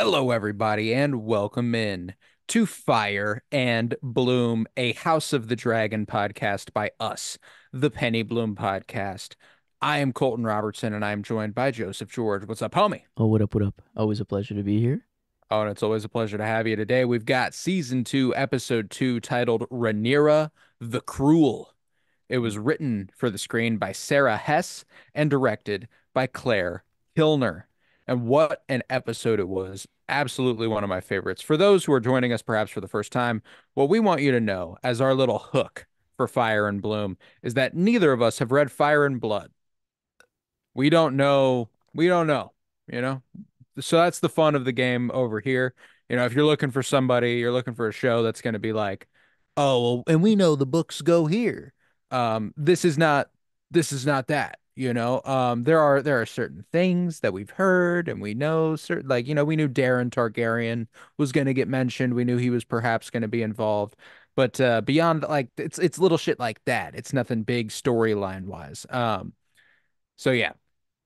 Hello, everybody, and welcome in to Fire and Bloom, a House of the Dragon podcast by us, the Penny Bloom podcast. I am Colton Robertson, and I am joined by Joseph George. What's up, homie? Oh, what up, what up? Always a pleasure to be here. Oh, and it's always a pleasure to have you today. We've got season two, episode two, titled Rhaenyra the Cruel. It was written for the screen by Sarah Hess and directed by Claire Kilner. And what an episode it was. Absolutely one of my favorites. For those who are joining us perhaps for the first time, what we want you to know as our little hook for Fire and Bloom is that neither of us have read Fire and Blood. We don't know. We don't know, you know? So that's the fun of the game over here. If you're looking for somebody, you're looking for a show that's going to be like, oh, well, and we know the books go here. This is not that, there are certain things that we've heard and we know certain like, we knew Darren Targaryen was going to get mentioned. We knew he was perhaps going to be involved. But beyond like it's little shit like that. It's nothing big storyline wise. So yeah,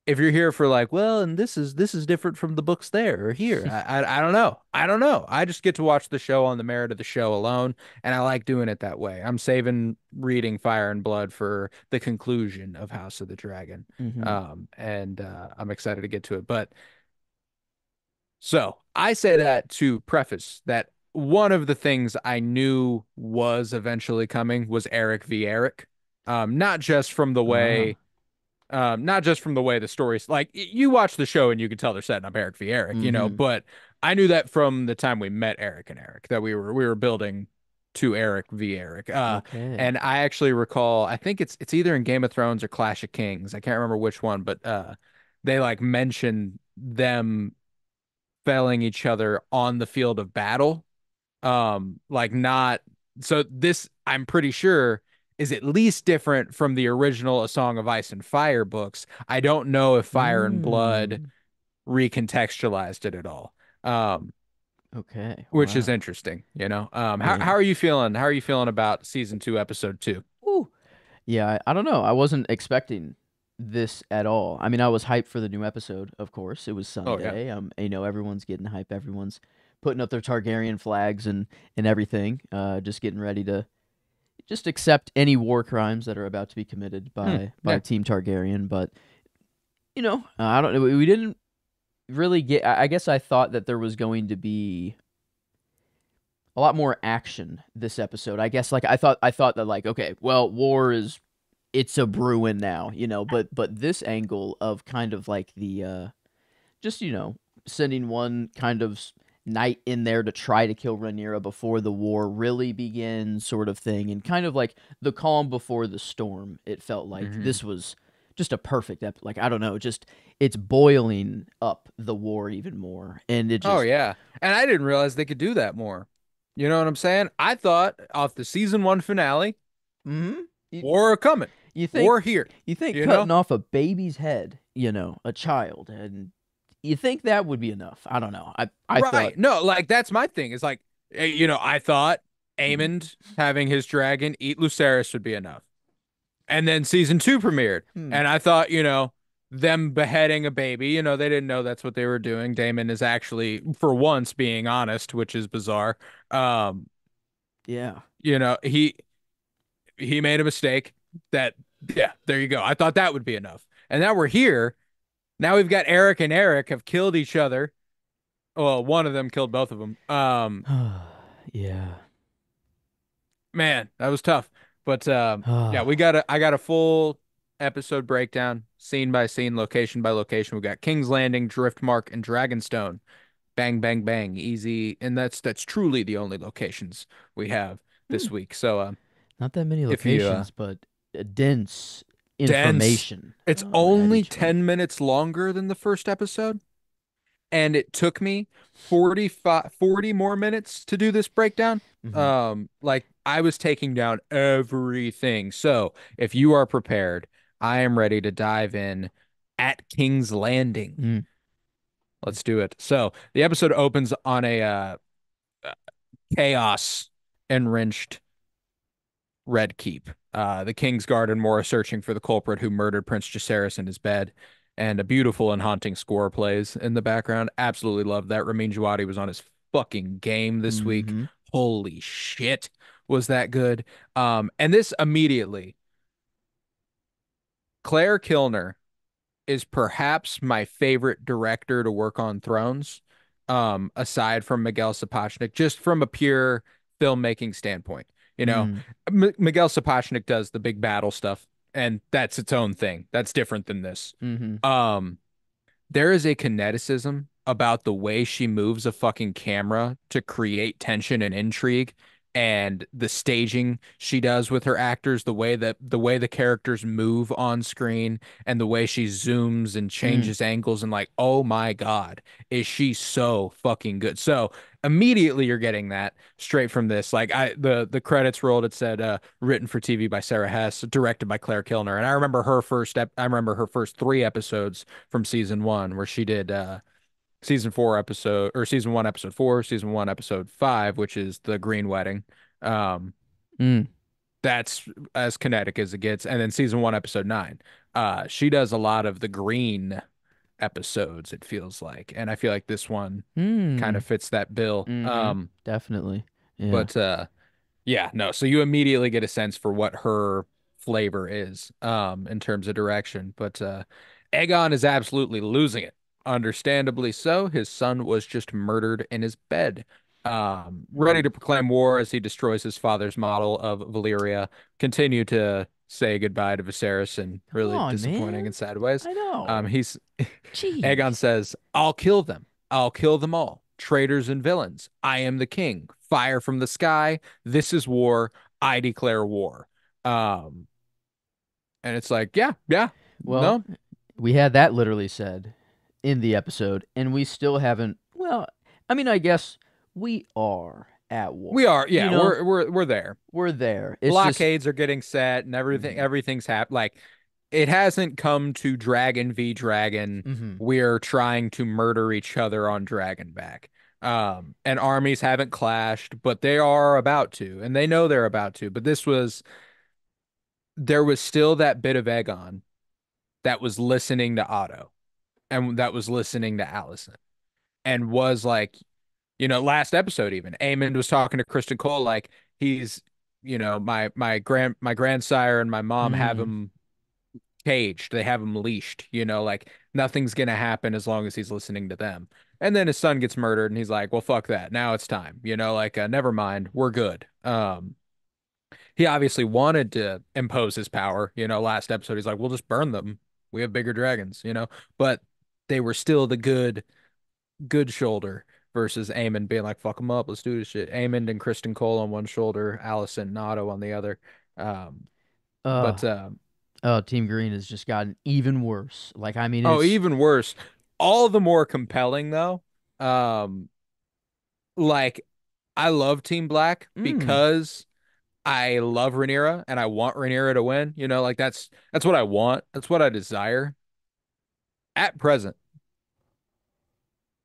if you're here for like, well, and this is different from the books there or here, I don't know. I don't know. I just get to watch the show on the merit of the show alone, and I like doing it that way. I'm saving reading Fire and Blood for the conclusion of House of the Dragon. hmm And I'm excited to get to it. But so I say that to preface that one of the things I knew was eventually coming was Eric v. Eric. Not just from the Ah. way not just from the way the stories like you watch the show and you can tell they're setting up Eric v. Eric, hmm but I knew that from the time we met Eric and Eric that we were building to Eric v. Eric. Okay. And I actually recall, I think it's either in Game of Thrones or Clash of Kings. I can't remember which one, but they like mention them felling each other on the field of battle. Like not so this I'm pretty sure is at least different from the original A Song of Ice and Fire books. I don't know if Fire and Blood Mm. recontextualized it at all. Okay. Which is Wow. interesting, you know. How Yeah. how are you feeling? How are you feeling about season two, episode two? Ooh. Yeah, I don't know. I wasn't expecting this at all. I mean, I was hyped for the new episode, of course. It was Oh yeah. Sunday. Everyone's getting hype. Everyone's putting up their Targaryen flags and everything. Just getting ready to just accept any war crimes that are about to be committed by Yeah. Team Targaryen. But I don't know. We didn't really get. I guess I thought that there was going to be a lot more action this episode. I guess I thought that like, okay, well, war is it's a brewing now, but this angle of kind of like the just sending one kind of knight in there to try to kill Rhaenyra before the war really begins, sort of thing, and kind of like the calm before the storm. It felt like Hmm. this was just a perfect like I don't know, just it's boiling up the war even more, and it Oh just yeah. And I didn't realize they could do that more. You know what I'm saying? I thought off the season one finale, hmm you, war coming, you think war here, you think you know? cutting off a baby's head, a child, and you think that would be enough. I don't know. I thought. Right. No, like that's my thing. It's like, I thought Mhm. Aemond having his dragon eat Lucerys would be enough. And then season two premiered. Hmm. And I thought, them beheading a baby, they didn't know that's what they were doing. Daemon is actually, for once, being honest, which is bizarre. Um, Yeah. he made a mistake that, yeah, there you go. I thought that would be enough. And now we're here. Now we've got Eric and Eric have killed each other. Well, one of them killed both of them. Yeah. Man, that was tough. But yeah, Ah. I got a full episode breakdown, scene by scene, location by location. We got King's Landing, Driftmark, and Dragonstone. Bang, bang, bang, easy. And that's truly the only locations we have Hmm. this week. So Not that many if you locations, but dense dense, information it's at only each one. 10 minutes longer than the first episode. And it took me 40 more minutes to do this breakdown. hmm Like I was taking down everything. So if you are prepared, I am ready to dive in at King's Landing. Mm. Let's do it. So the episode opens on a chaos enriched Red Keep. The King's Guard and more are searching for the culprit who murdered Prince Jacaerys in his bed. and a beautiful and haunting score plays in the background. Absolutely love that. Ramin Djawadi was on his fucking game this week. Mm-hmm. Holy shit, was that good? And this immediately, Claire Kilner is perhaps my favorite director to work on Thrones, aside from Miguel Sapochnik, just from a pure filmmaking standpoint. You know, Mm. Miguel Sapochnik does the big battle stuff, and that's its own thing. That's different than this. Mm-hmm. Um, there is a kineticism about the way she moves a fucking camera to create tension and intrigue, and the staging she does with her actors, the way the characters move on screen, and the way she zooms and Mm. changes angles, and like, oh my God, is she so fucking good. So immediately you're getting that straight from this. Like the credits rolled, it said written for TV by Sarah Hess, directed by Claire Kilner. And I remember her first three episodes from season one, where she did season one episode four, season one episode five, which is the Green Wedding. Um, Mm. that's as kinetic as it gets. And then season one episode nine, she does a lot of the green episodes, it feels like, and I feel like this one kind Mm. of fits that bill. Mm-hmm. Definitely. Yeah. But Yeah, no. So you immediately get a sense for what her flavor is, in terms of direction. But Aegon is absolutely losing it. Understandably so. His son was just murdered in his bed. Ready to proclaim war as he destroys his father's model of Valyria. Continue to say goodbye to Viserys in Come really on, disappointing man. and sad ways. I know. He's Aegon Jeez. says, "I'll kill them. I'll kill them all. Traitors and villains. I am the king. Fire from the sky. This is war. I declare war." Um, and it's like, yeah, yeah, Well, no, we had that literally said in the episode, and we still haven't. Well, I mean, I guess we are at we war. are, You yeah, know, we're there. we're there. It's just. Blockades are getting set and everything, Mm-hmm. everything's happened. Like, it hasn't come to Dragon v Dragon. Mm-hmm. We're trying to murder each other on Dragonback. And armies haven't clashed, but they are about to, and they know they're about to. But there was still that bit of Aegon that was listening to Otto, and that was listening to Allison, and was like, last episode even, Aemond was talking to Criston Cole like, he's, my grandsire and my mom have Mm. him caged, they have him leashed, like nothing's gonna happen as long as he's listening to them. And then his son gets murdered, and he's like, well, fuck that. Now it's time, like, never mind, we're good. He obviously wanted to impose his power. Last episode, he's like, we'll just burn them. We have bigger dragons, but they were still the good shoulder versus Aemond being like, fuck them up. Let's do this shit. Aemond and Criston Cole on one shoulder, Allison and Otto on the other. Um, Uh, but, Team Green has just gotten even worse. Like, I mean, oh, it's. even worse. All the more compelling, though. Um, like, I love Team Black Mm. because I love Rhaenyra and I want Rhaenyra to win. Like, that's what I want. That's what I desire. At present,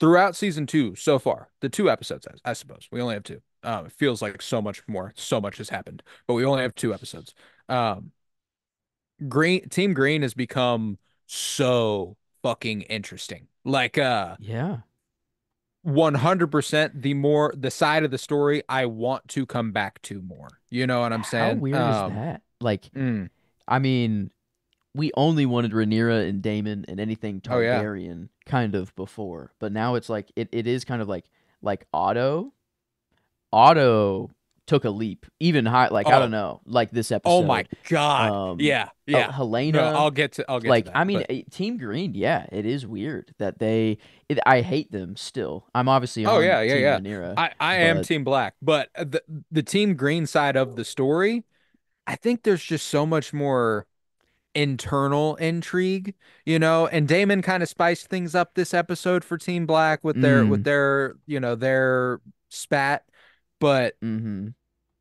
throughout season two so far, the two episodes, I suppose we only have two. It feels like so much more, so much has happened, but we only have two episodes. Um, Team Green has become so fucking interesting. Like, Yeah. 100% the side of the story I want to come back to more. You know what I'm How saying? weird is that? Like, Mm, I mean, we only wanted Rhaenyra and Daemon and anything oh yeah. Targaryen kind of before, but now it's like it is kind of like Otto. Otto took a leap even high. Like I don't Oh, know, like this oh my episode. God. Um, Yeah, yeah. No, Helena. I'll get to Like that. I mean, But Team Green. Yeah, it is weird that they. I hate them still. I'm obviously oh on yeah, yeah, Team yeah. Rhaenyra, I am but Team Black, but the Team Green side of the story, I think there's just so much more internal intrigue, and Damon kind of spiced things up this episode for Team Black with their with mm, their, their spat, but mm-hmm,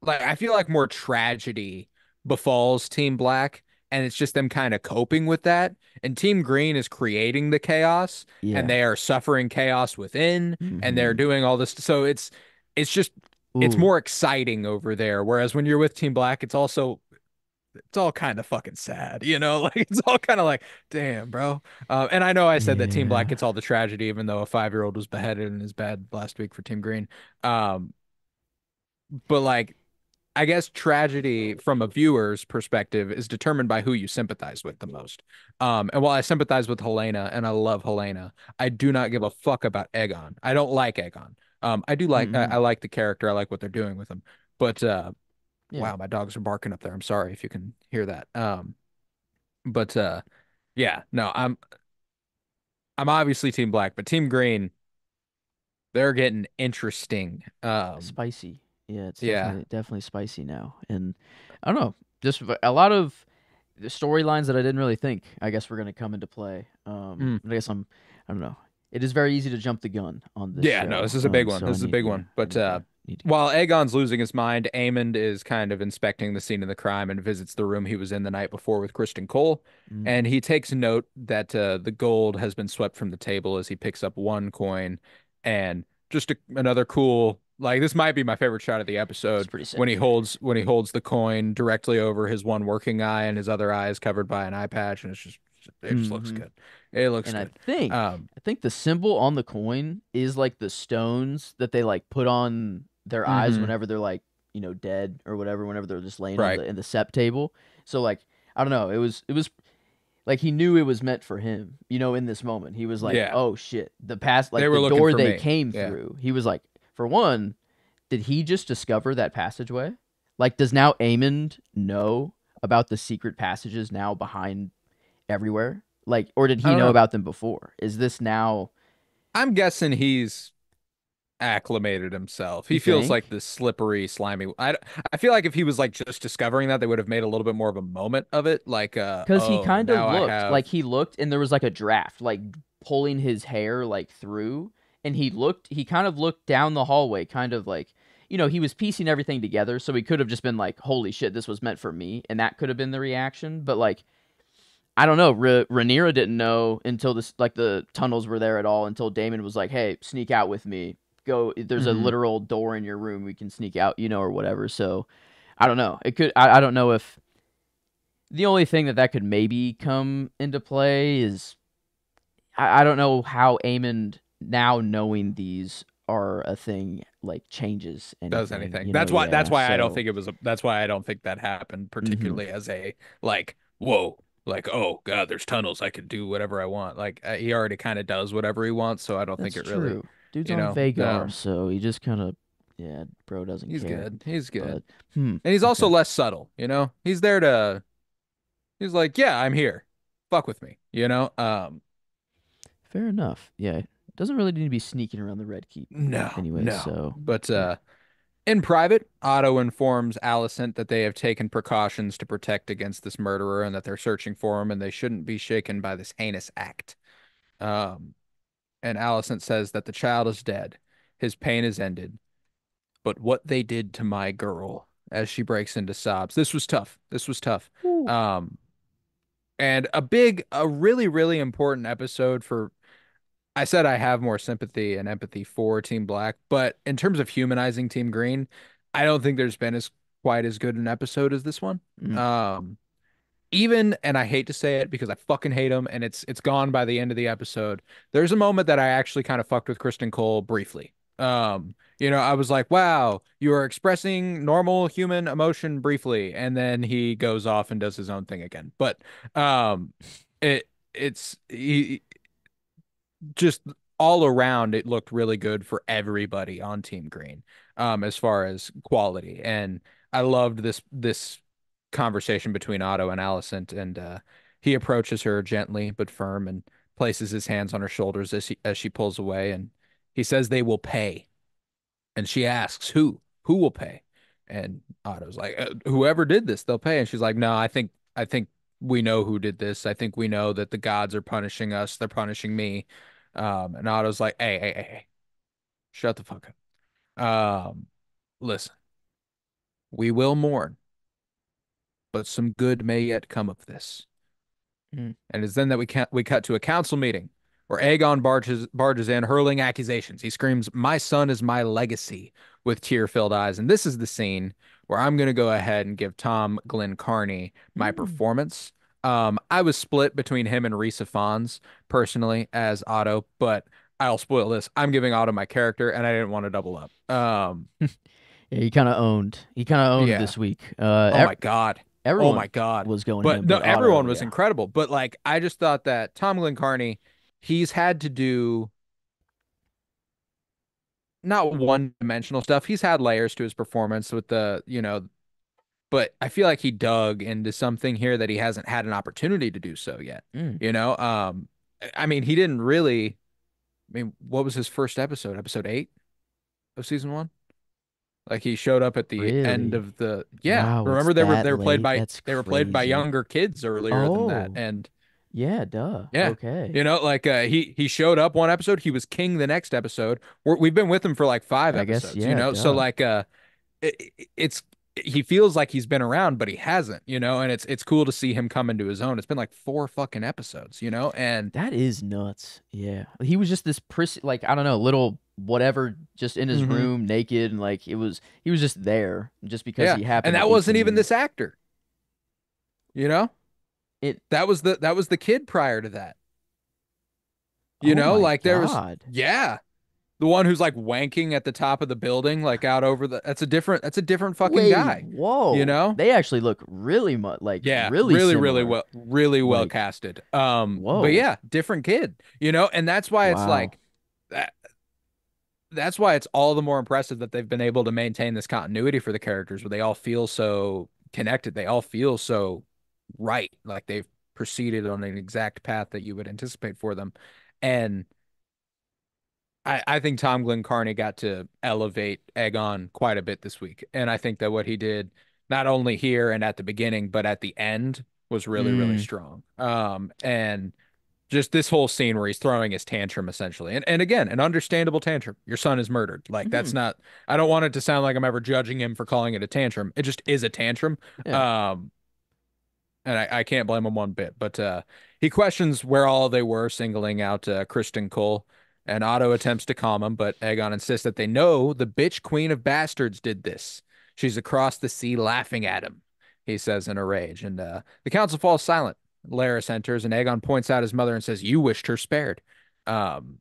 like, I feel like more tragedy befalls Team Black, and it's just them kind of coping with that. And Team Green is creating the chaos, and yeah, they are suffering chaos within, and they're mm-hmm, doing all this. So it's just it's ooh, more exciting over there. Whereas when you're with Team Black, it's also it's all kind of fucking sad, you know? Like it's all kind of like, damn, bro. And I know I said that Team Black Yeah. gets all the tragedy, even though a 5-year-old was beheaded and is bad last week for Team Green. Um, but like I guess tragedy from a viewer's perspective is determined by who you sympathize with the most. And while I sympathize with Helena and I love Helena, I do not give a fuck about Aegon. I don't like Aegon. I do like Mm-hmm. I like the character. I like what they're doing with him. But Yeah. wow, my dogs are barking up there. I'm sorry if you can hear that. But yeah, no, I'm obviously Team Black, but Team Green, they're getting interesting. Spicy. Yeah, it's Yeah. definitely spicy now. And I don't know, just a lot of the storylines that I didn't really think I guess were going to come into play. Mm. I guess I don't know. It is very easy to jump the gun on this Yeah, no, this show. is a big one. So This is a big one. I But need to get while Aegon's losing his mind, Aemond is kind of inspecting the scene of the crime and visits the room he was in the night before with Criston Cole. mm, And he takes note that the gold has been swept from the table as he picks up one coin. And just another cool, like this might be my favorite shot of the it's episode pretty when sick. he holds the coin directly over his one working eye and his other eye is covered by an eye patch, and it just looks Hmm. good. It looks And good. Um, I think the symbol on the coin is like the stones that they like put on their eyes mhm, whenever they're like, dead or whatever, whenever they're just laying on right. the in the sep table. So like, I don't know, it was like he knew it was meant for him, in this moment. He was like, Yeah. "Oh shit, the past They like were the looking door for they me. came Yeah. through." He was like, "For one, did he just discover that passageway? Like does now Aemond know about the secret passages now behind everywhere? Like, or did I he don't know know. about them before? Is this now, I'm guessing he's acclimated himself. you He feels like think? this slippery, slimy. I feel like if he was like just discovering that, they would have made a little bit more of a moment of it. Like, Because he oh, kind of now I looked have. like he looked, and there was like a draft, like pulling his hair like through, and he kind of looked down the hallway, kind of like, he was piecing everything together, so he could have just been like, "Holy shit, this was meant for me," and that could have been the reaction. But like, I don't know. Rhaenyra didn't know until this, like the tunnels were there at all, until Daemon was like, "Hey, sneak out with me. Go. There's a Mhm. literal door in your room. We can sneak out, or whatever." So, I don't know. It could. I don't know if the only thing that could maybe come into play is I don't know how Aemond now knowing these are a thing like changes Does anything. anything. That's Yeah. why I don't So. think it was that's why I don't think that happened Hmm. particularly as a like whoa, like oh god, there's tunnels, I could do whatever I want. Like he already kind of does whatever he wants, so I don't think That's it really, true. Dude's you on know, Vagar, so he just kind of, yeah, bro doesn't he's care. good. He's good. But hmm, And he's also okay, less subtle, you know? He's there to he's like, "Yeah, I'm here. Fuck with me." You know? fair enough. Yeah, doesn't really need to be sneaking around the Red Keep, No, anyways. no. So But yeah. in private, Otto informs Alicent that they have taken precautions to protect against this murderer and that they're searching for him and they shouldn't be shaken by this heinous act. Um, and Alicent says that the child is dead. His pain is ended. But what they did to my girl as she breaks into sobs. This was tough. This was tough. Ooh. Um, and a really, really important episode for I said I have more sympathy and empathy for Team Black, but in terms of humanizing Team Green, I don't think there's been as quite as good an episode as this one. Mm, Um, even and I hate to say it because I fucking hate him and it's gone by the end of the episode. There's a moment that I actually kind of fucked with Kristen Cole briefly. I was like, "Wow, you are expressing normal human emotion briefly," and then he goes off and does his own thing again. But um, it's just all around it looked really good for everybody on Team Green, as far as quality. And I loved this conversation between Otto and Alicent, and he approaches her gently but firm and places his hands on her shoulders as she pulls away, and he says they will pay. And she asks, who will pay? And Otto's like, whoever did this, they'll pay. And she's like, no, I think we know who did this. I think we know that the gods are punishing us. They're punishing me. And Otto's like, hey, shut the fuck up. Listen, we will mourn, but some good may yet come of this. mm. And it's then that we cut to a council meeting where Aegon barges in, hurling accusations. He screams, "My son is my legacy," with tear-filled eyes. And this is the scene where I'm going to go ahead and give Tom Glenn Carney my Mm. performance. I was split between him and Risa Fons personally as Otto, but I'll spoil this. I'm giving Otto my character, and I didn't want to double up. Yeah, he kind of owned. He kind of owned Yeah. this week. Oh my God. Oh my Everyone God. was going But him, no, but Otto, everyone was yeah. incredible. But like, I just thought that Tom Glenn Carney, he's had to do not one-dimensional stuff. He's had layers to his performance with but I feel like he dug into something here that he hasn't had an opportunity to do so yet. Mm, I mean, he didn't really. I mean, what was his first episode? Episode 8 of season 1? Like he showed up at the end really? of the yeah. Wow, it's Remember that late. That's they were played by crazy. younger kids earlier than that, Oh, and yeah, duh. yeah, Okay. he showed up one episode, he was king the next episode. We've been with him for like 5 I guess, episodes, yeah, so duh. like it's he feels like he's been around, but he hasn't, and it's cool to see him come into his own. It's been like 4 fucking episodes, and That is nuts. Yeah. He was just this like I don't know, little whatever just in his hmm room naked and like he was just there just because yeah, he and happened to that be wasn't even king. this actor, you know, It that was the kid prior to that, Oh my like there was God. yeah. The one who's like wanking at the top of the building, like out over the that's a different fucking Wait, guy, you whoa. know? They actually look really much like Yeah, really similar. really well Like, casted. But whoa. yeah, different kid, and that's why it's Wow. like that that's why it's all the more impressive that they've been able to maintain this continuity for the characters where they all feel so connected. They all feel so right, like they've proceeded on an exact path that you would anticipate for them. And I think Tom Glenn Carney got to elevate Egon quite a bit this week. And I think that what he did, not only here and at the beginning, but at the end, was really, really Mm, strong. And just this whole scene where he's throwing his tantrum essentially. And again, an understandable tantrum. Your son is murdered. Like that's mm, not, I don't want it to sound like I'm ever judging him for calling it a tantrum. It just is a tantrum. yeah. Um, and I can't blame him one bit. But he questions where all they were, singling out Criston Cole. And Otto attempts to calm him, but Aegon insists that they know the bitch queen of bastards did this. She's across the sea laughing at him, he says in a rage. And the council falls silent. Larys enters, and Aegon points out his mother and says, "You wished her spared." Um,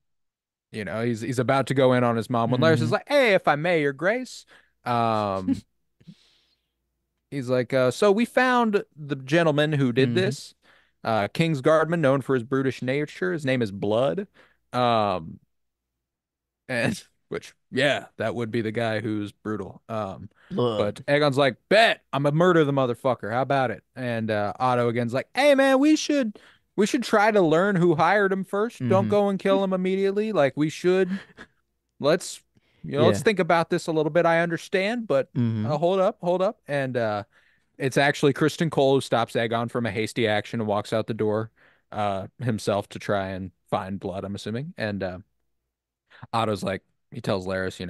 he's about to go in on his mom when Larys is Mm-hmm. like, "Hey, if I may, Your Grace." Um, He's like, so we found the gentleman who did Mm-hmm. this. King's Guardman, known for his brutish nature. His name is Blood. Um, and which, yeah, that would be the guy who's brutal. But Blood. Aegon's like, bet I'm gonna murder the motherfucker. How about it? And Otto again's like, hey man, we should try to learn who hired him first. Don't Mm-hmm. go and kill him immediately. Like we should. Let's let's Yeah. think about this a little bit. I understand, but Mm-hmm. hold up, and it's actually Criston Cole who stops Aegon from a hasty action and walks out the door himself to try and find blood, I'm assuming. And Otto's like, he tells Larys,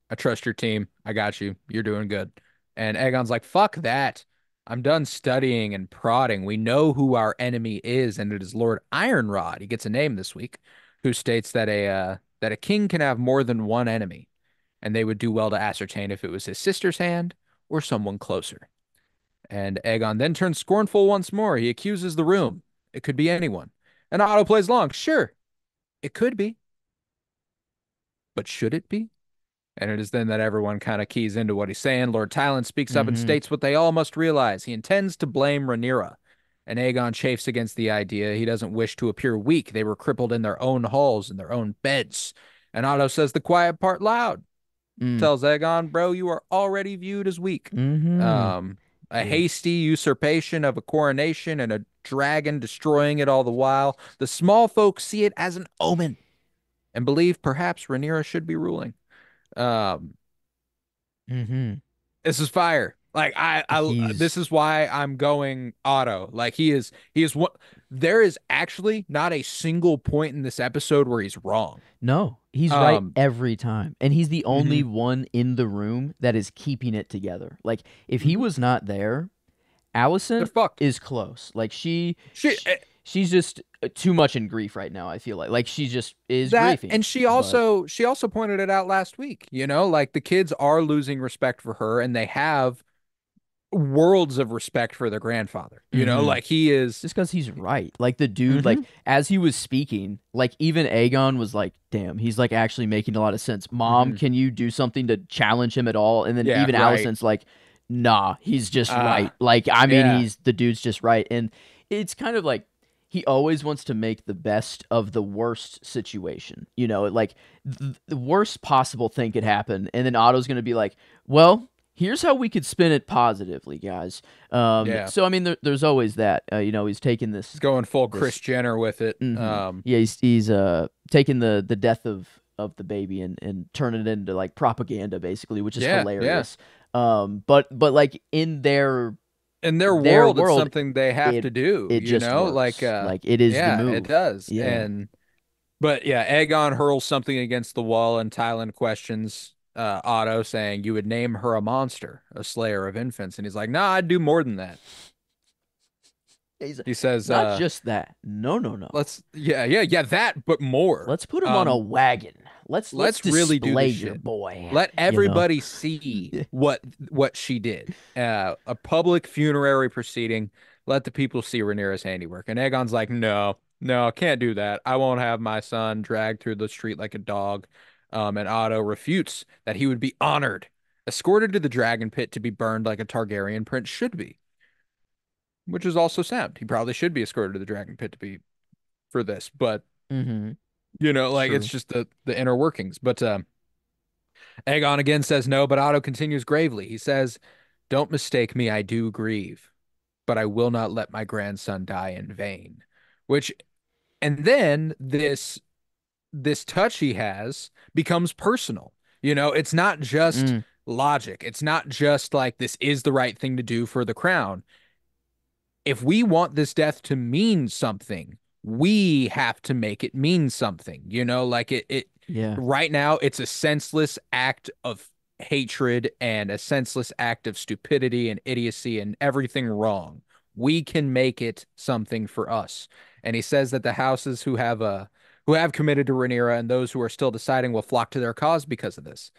I trust your team. I got you. You're doing good. And Aegon's like, fuck that. I'm done studying and prodding. We know who our enemy is, and it is Lord Ironrod. He gets a name this week, who states that a king can have more than one enemy, and they would do well to ascertain if it was his sister's hand or someone closer. And Aegon then turns scornful once more. He accuses the room. It could be anyone. And Otto plays along. Sure, it could be, but should it be? And it is then that everyone kind of keys into what he's saying. Lord Tylan speaks up and Mm-hmm. states what they all must realize. He intends to blame Rhaenyra. And Aegon chafes against the idea. He doesn't wish to appear weak. They were crippled in their own halls, in their own beds. And Otto says the quiet part loud. Mm. Tells Aegon, bro, you are already viewed as weak. Mm-hmm. Um, a Yeah. hasty usurpation of a coronation and a dragon destroying it all the while. The small folk see it as an omen and believe perhaps Rhaenyra should be ruling. Um, Mm-hmm. this is fire. Like this He's is why I'm going Otto. Like he is what there is actually not a single point in this episode where he's wrong. No, he's right Um, every time. And he's the only mhm, one in the room that is keeping it together. Like if he mhm. was not there, They're Allison fucked. is close. Like Shit. she's just too much in grief right now. I feel like she just is That grieving. and she But also she also pointed it out last week, like the kids are losing respect for her and they have worlds of respect for their grandfather. hmm Like he is. just because he's right. Like the dude, like Mhm. as he was speaking, like even Aegon was like, "Damn, he's like actually making a lot of sense." Mom, Mhm. can you do something to challenge him at all? And then Yeah, even right. Allison's like, "Nah, he's just Uh right." Like I mean, yeah. he's the dude's just right, and it's kind of like he always wants to make the best of the worst situation. Like the worst possible thing could happen, and then Otto's gonna be like, "Well." Here's how we could spin it positively, guys. Yeah. So I mean, there's always that. He's taking He's going full Chris this. Jenner with it. Yeah, he's taking the death of the baby and turning it into like propaganda, basically, which is Yeah, yeah. hilarious. But like in their In their their world, it's world, something they have it to do, it just like works. Like it is the yeah, it move. does. Yeah. But yeah, Aegon hurls something against the wall, and Tyland questions Otto, saying, "You would name her a monster, a slayer of infants." And he's like, "Nah, I'd do more than that." He's He says, not just that. No, no, no. yeah, that, but more. Let's put him on a wagon. Let's Let's really do display this your shit. boy. Let You know. everybody see what she did. A public funerary proceeding. Let the people see Rhaenyra's handiwork. And Aegon's like, no, no, I can't do that. I won't have my son dragged through the street like a dog. And Otto refutes that he would be honored, escorted to the dragon pit to be burned like a Targaryen prince should be, which is also sound. He probably should be escorted to the dragon pit to be for this, but Mm-hmm. like it's True. just the inner workings. But Aegon again says no, but Otto continues gravely. He says, "Don't mistake me, I do grieve, but I will not let my grandson die in vain." Which, and then this touch he has becomes personal. It's not just Mm, logic. It's not just like this is the right thing to do for the crown. If we want this death to mean something, we have to make it mean something. Like it yeah. right now it's a senseless act of hatred and a senseless act of stupidity and idiocy and everything wrong. We can make it something for us. And he says that the houses who have committed to Rhaenyra and those who are still deciding will flock to their cause because of this.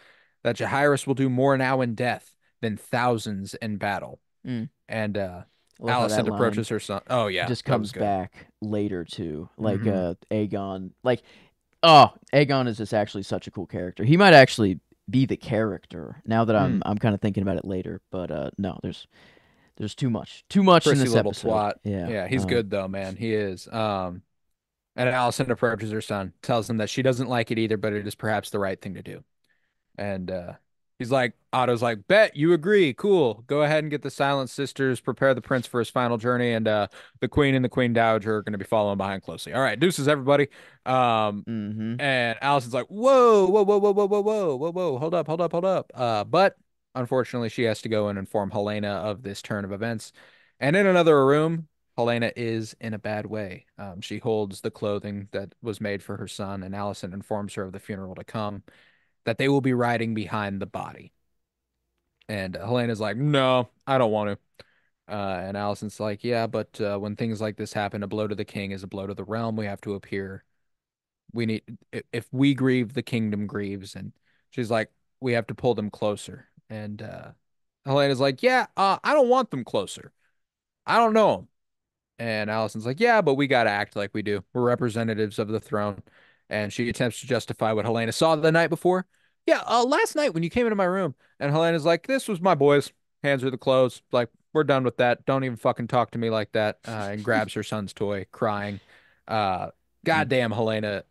That Jaehaerys will do more now in death than thousands in battle. Mm. And I love how that Alicent line approaches her son. Oh yeah, just that was comes good. back later too. Like Hmm. Aegon. Like oh, Aegon is just actually such a cool character. He might actually be the character now that Mm. I'm kind of thinking about it later. But no, there's too much. Too much in Prissy this little episode. twat. Yeah. Yeah, he's good though, man. He is. And Alicent approaches her son, tells him that she doesn't like it either, but it is perhaps the right thing to do. And Otto's like, bet you agree. Cool. Go ahead and get the Silent Sisters, prepare the prince for his final journey, and the Queen and the Queen Dowager are going to be following behind closely. All right, deuces, everybody. Um, Mm-hmm. and Allison's like, whoa, whoa, whoa, whoa, whoa, whoa, whoa, whoa, whoa, hold up, hold up, hold up. But unfortunately, she has to go and inform Helena of this turn of events. And in another room, Helena is in a bad way. She holds the clothing that was made for her son, and Allison informs her of the funeral to come, that they will be riding behind the body. And Helena's like, no, I don't want to. And Allison's like, yeah, but when things like this happen, a blow to the king is a blow to the realm. We have to appear. We need, if we grieve, the kingdom grieves. And she's like, we have to pull them closer. And Helena's like, yeah, I don't want them closer. I don't know them. And Allison's like, yeah, but we got to act like we do. We're representatives of the throne. And she attempts to justify what Helena saw the night before. Yeah, last night when you came into my room, and Helena's like, this was my boys. Hands her the clothes. Like, we're done with that. Don't even fucking talk to me like that. And grabs her son's toy, crying. Uh, Mm. Goddamn, Helena.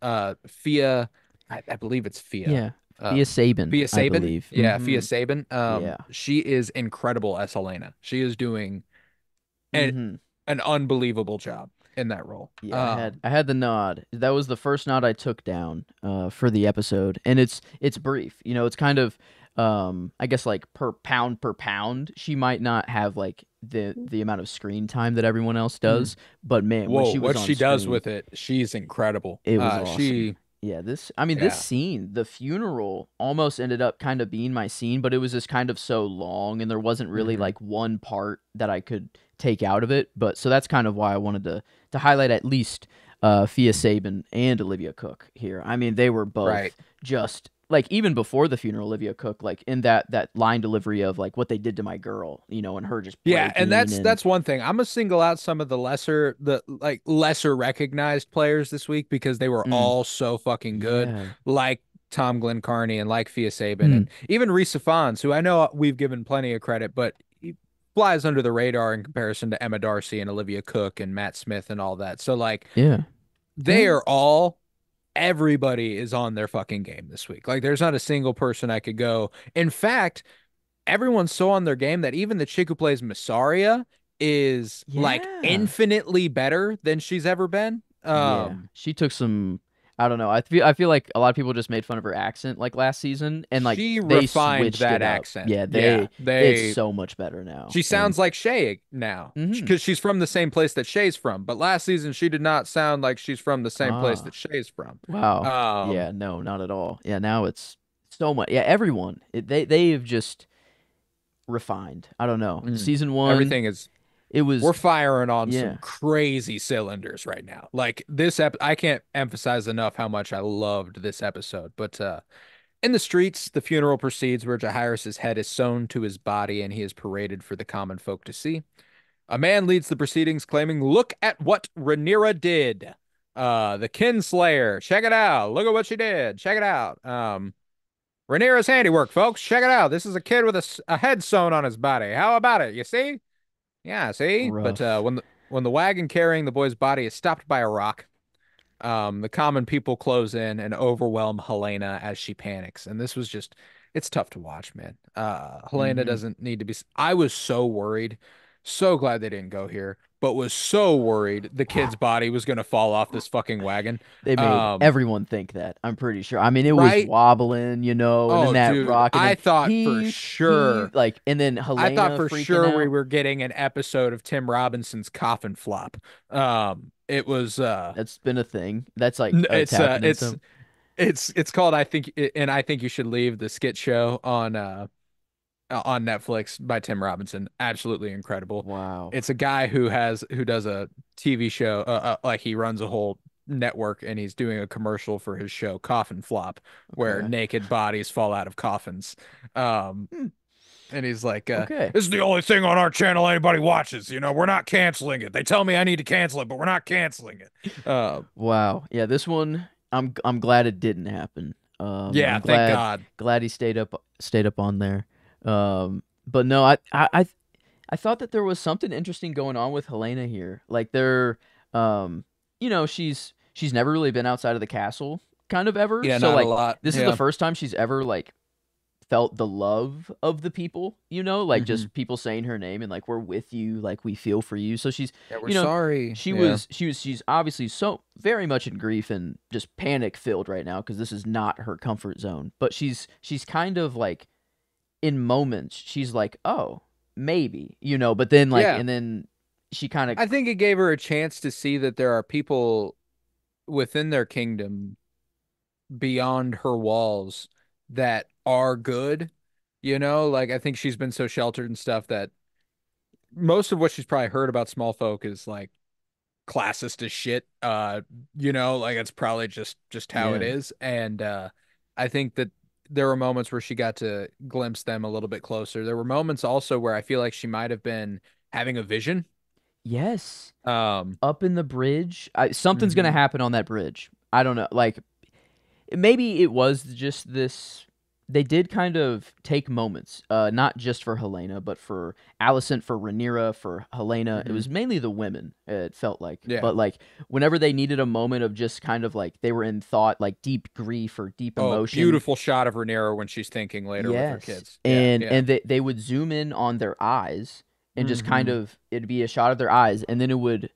Fia, I believe it's Fia. Yeah. Uh, Fia Sabin, Fia I Sabin. believe. Yeah, Fia Mm-hmm. Sabin. Yeah. She is incredible as Helena. She is doing an, Mm-hmm. an unbelievable job in that role. Yeah, I had the nod. That was the first nod I took down for the episode, and it's brief. It's kind of I guess like per pound, she might not have like the amount of screen time that everyone else Mhm. does, but man, when Whoa, she was what on she does screen, with it, she's incredible. it was awesome. Yeah, this Yeah. scene, the funeral almost ended up kind of being my scene, but it was just kind of so long and there wasn't really Hmm. like one part that I could take out of it. But so that's kind of why I wanted to highlight at least Fia Sabin and Olivia Cook here. I mean, they were Right. both just like even before the funeral, Olivia Cook, like in that line delivery of like what they did to my girl, and her just Yeah, and breaking that's and that's one thing. I'm gonna single out some of the lesser recognized players this week because they were mm, all so fucking good, yeah. like Tom Glenn Carney and like Fia Sabin Hmm. and even Risa Fons, who I know we've given plenty of credit, but he flies under the radar in comparison to Emma Darcy and Olivia Cook and Matt Smith and all that. So like Yeah. they Yeah. are all everybody is on their fucking game this week. Like there's not a single person I could go. In fact, everyone's so on their game that even the chick who plays Massaria is like Yeah. infinitely better than she's ever been. Yeah, she took some. I don't know. I feel like a lot of people just made fun of her accent like last season, and like She they refined switched that it up. accent. Yeah, Yeah, it's they so much better now. she And sounds like Shay now hmm because she's from the same place that Shay's from. But last season she did not sound like she's from the same place ah, that Shay's from. wow. Um, Yeah, no, not at all. Yeah, now it's so much. Yeah, everyone they have just refined. I don't know. mm, Season one, everything is it we're was firing on some yeah. crazy cylinders right now. Like I can't emphasize enough how much I loved this episode. But in the streets, the funeral proceeds where Jairus' head is sewn to his body and he is paraded for the common folk to see. A man leads the proceedings claiming, "Look at what Rhaenyra did. The Kinslayer. Check it out. Look at what she did. Check it out. Rhaenyra's handiwork, folks. Check it out. This is a kid with a head sewn on his body. How about it? You see? Yeah, see? But Rough. when the wagon carrying the boy's body is stopped by a rock, the common people close in and overwhelm Helena as she panics. And this was just, it's tough to watch, man. Helena Hmm. doesn't need to be. I was so worried. So glad they didn't go here, but was so worried the kid's body was going to fall off this fucking wagon. They made Um, everyone think that. I'm pretty sure. I mean, it was right? wobbling, and then Oh, that dude, rock, and I then thought for heave, sure. like, and then I thought Helena for freaking sure we out. were getting an episode of Tim Robinson's Coffin Flop. It was That's been a thing. That's like n- it's happening. So, it's called I think you should leave the skit show on Netflix by Tim Robinson. Absolutely incredible. wow. It's a guy who does a TV show like he runs a whole network and he's doing a commercial for his show Coffin Flop where Okay. naked bodies fall out of coffins. Um Hmm. and he's like, Okay. this is the only thing on our channel anybody watches. We're not canceling it. They tell me I need to cancel it, but we're not canceling it. Wow. Yeah, this one, I'm glad it didn't happen. Yeah, I'm thank glad God. glad he stayed up on there. But no, I thought that there was something interesting going on with Helena here. Like um, she's never really been outside of the castle, kind of ever. Yeah, So not a like, lot. this is the Yeah. first time she's ever like felt the love of the people. Like Hmm. just people saying her name and like we're with you, like we feel for you. So she's, Yeah, we're you know, sorry. Yeah. she's obviously so very much in grief and just panic filled right now because this is not her comfort zone. But she's kind of like in moments she's like, oh, maybe, but then like Yeah. and then she kind of I think it gave her a chance to see that there are people within their kingdom beyond her walls that are good. Like I think she's been so sheltered and stuff that most of what she's probably heard about small folk is like classist as shit. Like it's probably just how it yeah. is. And I think that there were moments where she got to glimpse them a little bit closer. There were moments also where I feel like she might have been having a vision. Yes. Um, Up in the bridge. Something's gonna mhm. happen on that bridge. I don't know. Like maybe it was just this. They did kind of take moments, not just for Helena, but for Alicent, for Rhaenyra, for Helena. It Mhm. was mainly the women. It felt like, Yeah. but like whenever they needed a moment of just kind of like they were in thought, like deep grief or deep Oh, emotion. beautiful shot of Rhaenyra when she's thinking later with her Yes, kids. Yeah, and yeah. and they would zoom in on their eyes and just kind Hmm. of it'd be a shot of their eyes, and then it would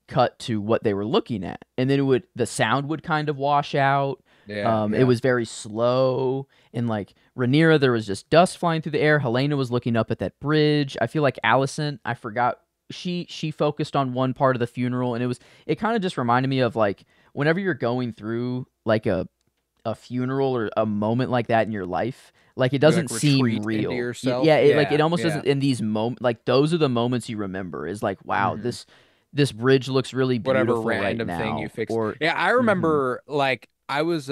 cut to what they were looking at, and then the sound would kind of wash out. Yeah, It yeah. was very slow, and like Rhaenyra, there was just dust flying through the air. Helena was looking up at that bridge. I feel like Alicent, I forgot, she focused on one part of the funeral, and it kind of just reminded me of like whenever you're going through like a funeral or a moment like that in your life, like it You doesn't like seem retreat into real. yourself. Yeah, it Yeah, almost yeah. doesn't in these moments. Like those are the moments you remember. Is like, wow, Hmm. this bridge looks really Whatever beautiful right random thing you now. fix. Or, Yeah, I mm-hmm, remember like I was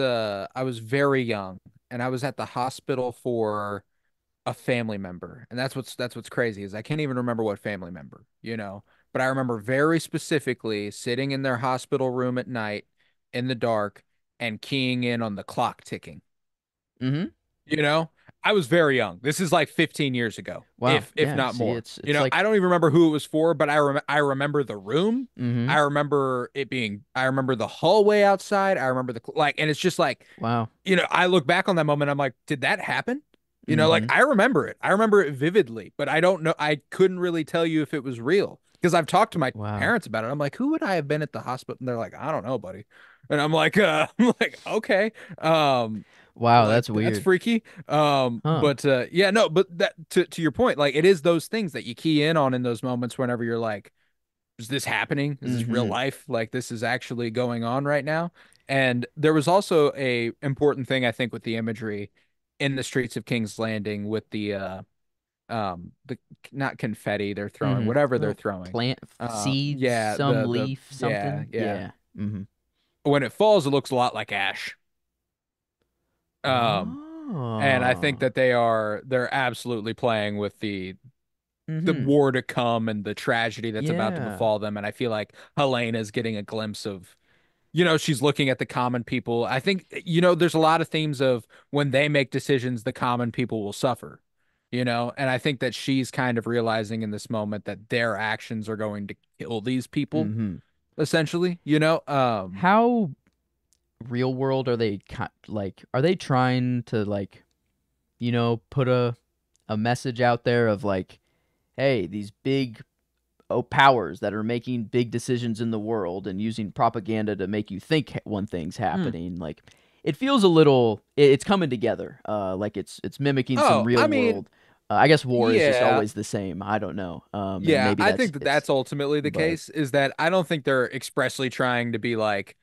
very young and I was at the hospital for a family member. And that's what's crazy is I can't even remember what family member, you know. But I remember very specifically sitting in their hospital room at night in the dark and keying in on the clock ticking. mm-hmm. You know, I was very young. This is like 15 years ago, Wow, if yeah. not See, more. it's You it's know, I like, don't even remember who it was for, but I remember the room. mm-hmm. I remember it being. I remember the hallway outside. I remember the like, and it's just like, Wow, you know, I look back on that moment. I'm like, did that happen? You know, like mm-hmm. I remember it. I remember it vividly, but I don't know. I couldn't really tell you if it was real because I've talked to my Wow, parents about it. I'm like, who would I have been at the hospital? And they're like, I don't know, buddy. And I'm like, I'm like, okay. wow. Like That's that's weird, freaky. huh? But yeah, no, but that to your point, like it is those things that you key in on in those moments whenever you're like, is this happening? Is this real Mm-hmm, life? Like this is actually going on right now? And there was also a important thing I think with the imagery in the streets of King's Landing with the not confetti they're throwing, mm-hmm. whatever they're Little throwing. plant seeds, Yeah, some the leaf, yeah, something. yeah. Yeah. Mm-hmm. When it falls, it looks a lot like ash. Um, and I think Oh. that they're absolutely playing with the Mm-hmm. war to come and the tragedy that's about to Yeah. befall them. And I feel like Helena's getting a glimpse of, you know, she's looking at the common people. I think, you know, there's a lot of themes of when they make decisions, the common people will suffer, you know, and I think that she's kind of realizing in this moment that their actions are going to kill these people, Mm-hmm. essentially, you know. How real world are they like are they trying to like, put a message out there of like, hey, these big powers that are making big decisions in the world and using propaganda to make you think one thing's Hmm. happening, like it feels a little it's coming together, like it's mimicking some Oh, real I mean, world. I guess war is just yeah. always the same. I don't know. And Yeah, maybe I think that it's that's ultimately the but case is that I don't think they're expressly trying to be like,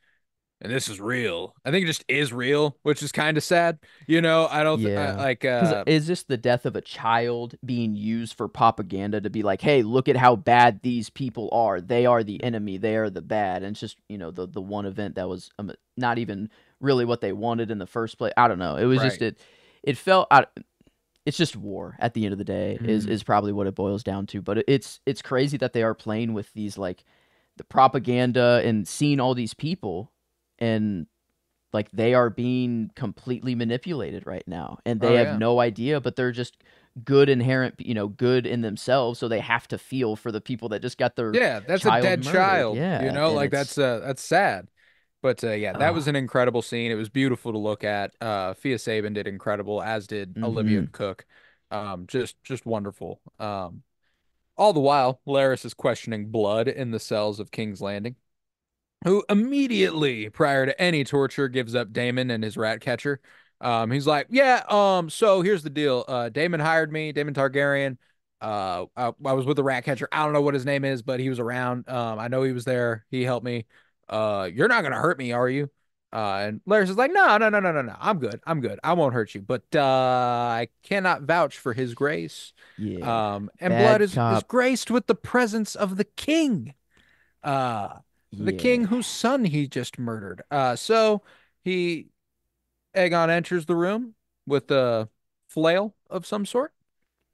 and this is real. I think it just is real, which is kind of sad. You know, I don't th I, yeah. like Because is this the death of a child being used for propaganda to be like, hey, look at how bad these people are. They are the enemy. They are the bad. And it's just, the one event that was not even really what they wanted in the first place. I don't know. It was just, right. it felt out. It's just war at the end of the day Mm. is probably what it boils down to. But it's crazy that they are playing with these like the propaganda and seeing all these people and like they are being completely manipulated right now and they Oh have yeah. no idea, but they're just good inherent, good in themselves, so they have to feel for the people that just got their Yeah, that's a child dead murdered. child, you Yeah, know? and Like it's that's sad. But yeah, that was uh an incredible scene. It was beautiful to look at. Fia Sabin did incredible, as did Olivia mhm. Cook. Just wonderful. All the while, Laris is questioning blood in the cells of King's Landing, who immediately, prior to any torture, gives up Daemon and his rat catcher. He's like, yeah, so here's the deal. Daemon hired me, Daemon Targaryen. I was with the rat catcher. I don't know what his name is, but he was around. I know he was there. He helped me. You're not gonna hurt me, are you? And Laris is like, no, no, no, no, no, no. I'm good. I'm good. I won't hurt you. But I cannot vouch for his grace. Yeah, And blood bad is cop. graced with the presence of the king. Uh, the Yeah. king whose son he just murdered. So he Aegon enters the room with a flail of some sort,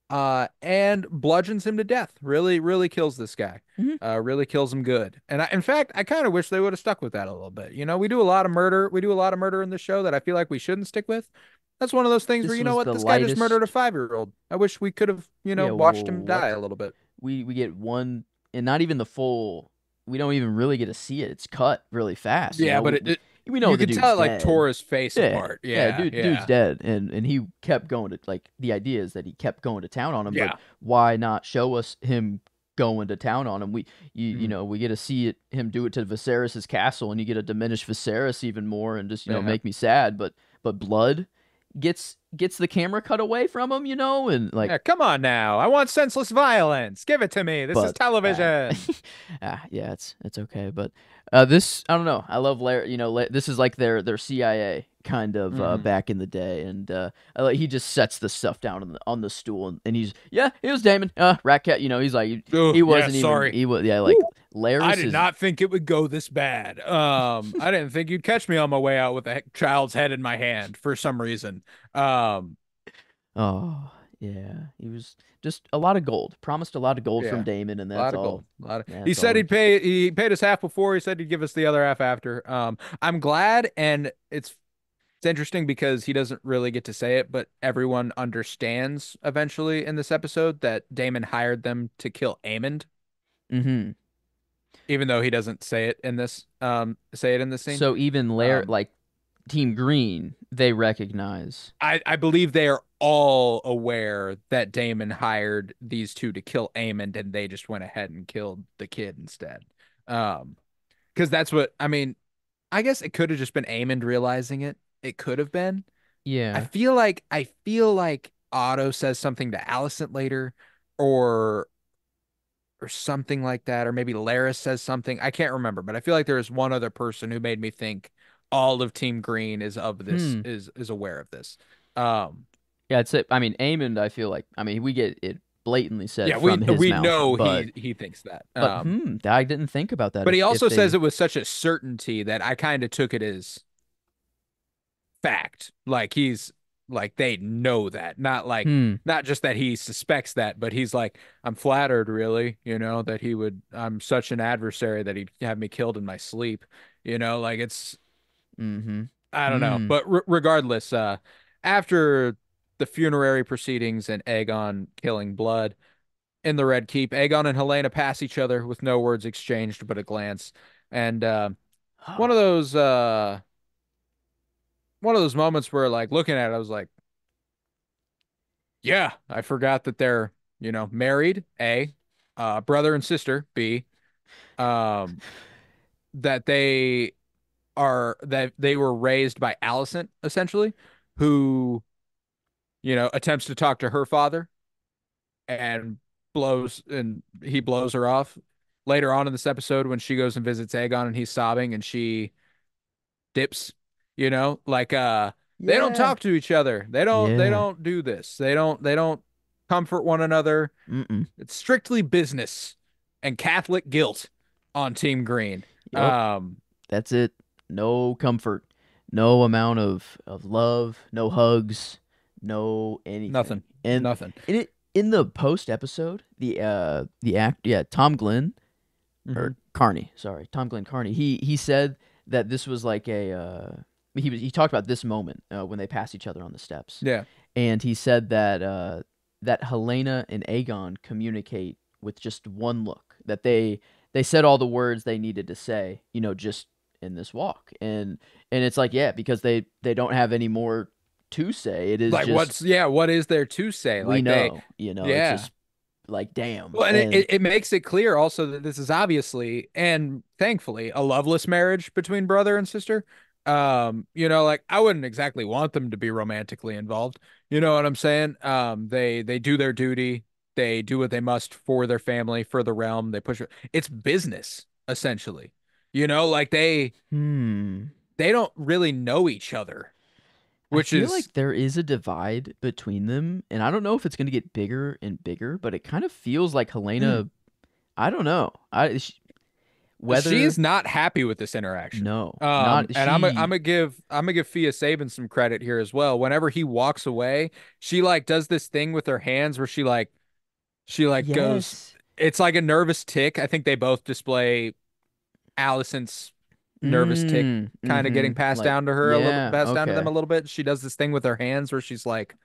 and bludgeons him to death. Really, really kills this guy. Mhm. Really kills him good. And in fact, I kind of wish they would have stuck with that a little bit. You know, we do a lot of murder. We do a lot of murder in this show that I feel like we shouldn't stick with. That's one of those things where, This you know was what, the this guy just murdered a lightest. 5-year-old. I wish we could have, you know, Yeah, watched well, him die what a little bit. we get one, and not even the full. We don't even really get to see it. It's cut really fast. Yeah, but We know you the could tell dude's it like dead. tore his face Yeah, apart. yeah, Yeah, dude's yeah, dead, and he kept going to like the idea is that he kept going to town on him, but yeah. why not show us him going to town on him? Mm, We get to see him do it to Viserys's castle, and you get to diminish Viserys even more, and just yeah. make me sad. But blood, gets the camera cut away from him, and like, Yeah, come on now. I want senseless violence. Give it to me. This is but television. yeah, it's okay. But this, I don't know. I love Larry. This is like their CIA kind of Hmm. back in the day, and he just sets the stuff down on the stool, and he's yeah, it was Damon, Rat Cat. He's like Oh, he yeah, wasn't even sorry. he was yeah like Woo. I Laris did is not think it would go this bad. I didn't think you'd catch me on my way out with a child's head in my hand for some reason. Um, oh yeah, he was just a lot of gold. Promised a lot of gold from yeah, Damon, and a lot of gold. A lot of. He that's said all. he paid us half before. He said he'd give us the other half after. I'm glad, and it's interesting because he doesn't really get to say it, but everyone understands eventually in this episode that Daemon hired them to kill Aemond, Mm-hmm. even though he doesn't say it in this scene. So even Um, Like Team Green, they recognize. I believe they are all aware that Daemon hired these two to kill Aemond, and they just went ahead and killed the kid instead. Um, because that's what I mean. I guess it could have just been Aemond realizing it. It could have been. Yeah. I feel like Otto says something to Alicent later, or or something like that, or maybe Laris says something. I can't remember, but I feel like there is one other person who made me think all of Team Green is of this Hmm. is aware of this. Um, Yeah, it's it. I mean, Aemond, I feel like, I mean, we get it blatantly said yeah, from his we mouth, know but he thinks that. I didn't think about that. But he If also says they, it with such a certainty that I kind of took it as fact. Like he's like they know that, hmm, not just that he suspects that, but he's like, I'm flattered, really, that I'm such an adversary that he'd have me killed in my sleep, like it's, mm-hmm, I don't know, hmm. but regardless, after the funerary proceedings and Aegon killing blood in the Red Keep, Aegon and Helena pass each other with no words exchanged but a glance, and one of those uh one of those moments where like looking at it, I was like, yeah, I forgot that they're, married, A, brother and sister, B, um, that they were raised by Alicent, essentially, who, attempts to talk to her father and he blows her off later on in this episode when she goes and visits Aegon and he's sobbing and she dips, like they don't Yeah, talk to each other. They yeah, don't do this. They don't comfort one another. mm-mm. It's strictly business and Catholic guilt on Team Green. Yup, Um, that's it. No comfort, no amount of love, no hugs, no anything. nothing, And nothing. in the post episode, the act yeah, Tom Glenn Hmm. or Carney, sorry, Tom Glenn Carney. He said that this was like he talked about this moment when they passed each other on the steps, Yeah, and he said that that Helena and Aegon communicate with just one look. That they said all the words they needed to say, just in this walk, and it's like yeah, because they don't have any more to say. It is like just what is there to say? we Like they, know, it's yeah. just like damn, Well, and and it makes it clear also that this is obviously and thankfully a loveless marriage between brother and sister. Like I wouldn't exactly want them to be romantically involved. You know what I'm saying? They do their duty. They do what they must for their family, for the realm. They push it. It's business, essentially. Like hmm. they don't really know each other, I which feel is like there is a divide between them, and I don't know if it's going to get bigger and bigger, but it kind of feels like mm, Helena. I don't know. she's Whether not happy with this interaction. no, not And she. I'm gonna give Fia Sabin some credit here as well. Whenever he walks away, she like does this thing with her hands where she like goes. Yes. It's like a nervous tick. I think they both display Allison's nervous tick kind of Mm-hmm. getting passed Like down to her a little, yeah. passed down to them Okay. a little bit. She does this thing with her hands where she's like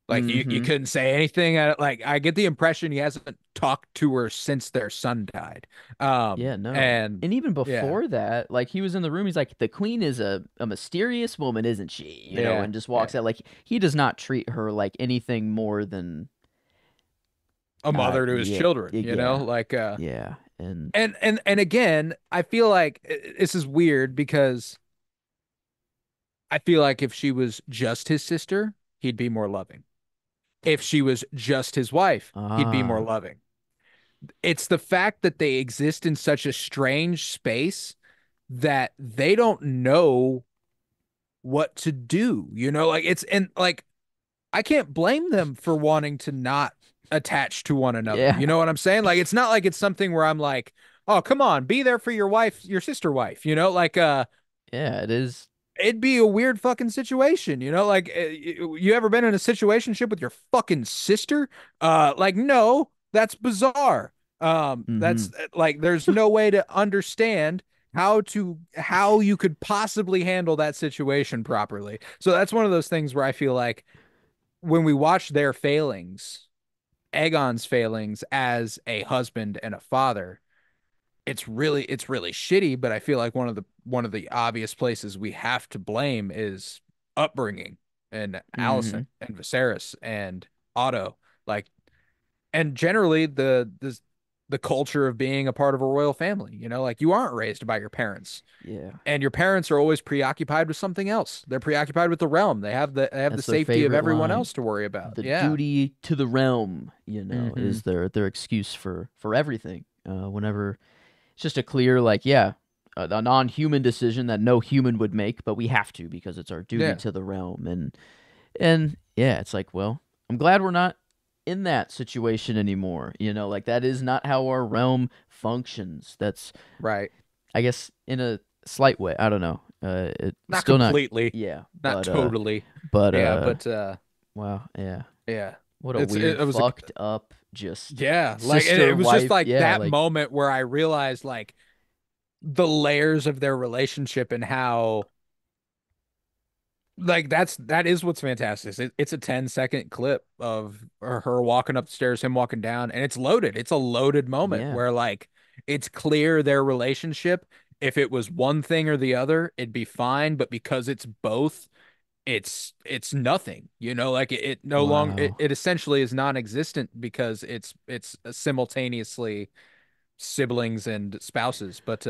you Mm-hmm. couldn't say anything. Like I get the impression he hasn't talked to her since their son died. Yeah. No. And And even yeah, before that, like he was in the room, he's like, "The queen is a mysterious woman, isn't she?" yeah, And just yeah. walks out. Like he does not treat her like anything more than A mother to his yeah, children, yeah, like yeah, and and again, I feel like this is weird because I feel like if she was just his sister, he'd be more loving. If she was just his wife, he'd be more Ah, loving. It's the fact that they exist in such a strange space that they don't know what to do. Like it's and like I can't blame them for wanting to not attach to one another. yeah, You know what I'm saying? Like it's not like it's something where I'm like, "Oh, come on, be there for your wife, your sister wife." Like yeah. It is. it'd be a weird fucking situation, like you ever been in a situationship with your fucking sister? Like no, that's bizarre. Mm-hmm. That's like there's no way to understand how you could possibly handle that situation properly. So that's one of those things where I feel like when we watch their failings, Aegon's failings as a husband and a father, it's really shitty, but I feel like one of the obvious places we have to blame is upbringing and Mm-hmm. Allison and Viserys and Otto, like, and generally the culture of being a part of a royal family. Like you aren't raised by your parents, Yeah, and your parents are always preoccupied with something else. They're preoccupied with the realm. They have the that's their safety of favorite everyone line. else to worry about. The Yeah. duty to the realm, Hmm. is their excuse for everything. Whenever it's just a clear, like, yeah, a non-human decision that no human would make, but we have to because it's our duty Yeah. to the realm. And yeah, it's like, well, I'm glad we're not in that situation anymore. Like that is not how our realm functions. That's, Right. I guess, in a slight way. I don't know. It's Not still not. completely, Yeah, not but totally. but Yeah, but wow, yeah. yeah. What a It's weird, it was a fucked up, just Yeah, like it sister, was just wife. like Yeah, that like, moment where I realized like the layers of their relationship and how like that is what's fantastic. It's a 10-second clip of her walking up the stairs, him walking down, and it's loaded. It's a loaded moment yeah. where like it's clear their relationship. If it was one thing or the other, it'd be fine, but because it's both, it's nothing. Like it no longer Wow. it essentially is non-existent because it's simultaneously siblings and spouses. But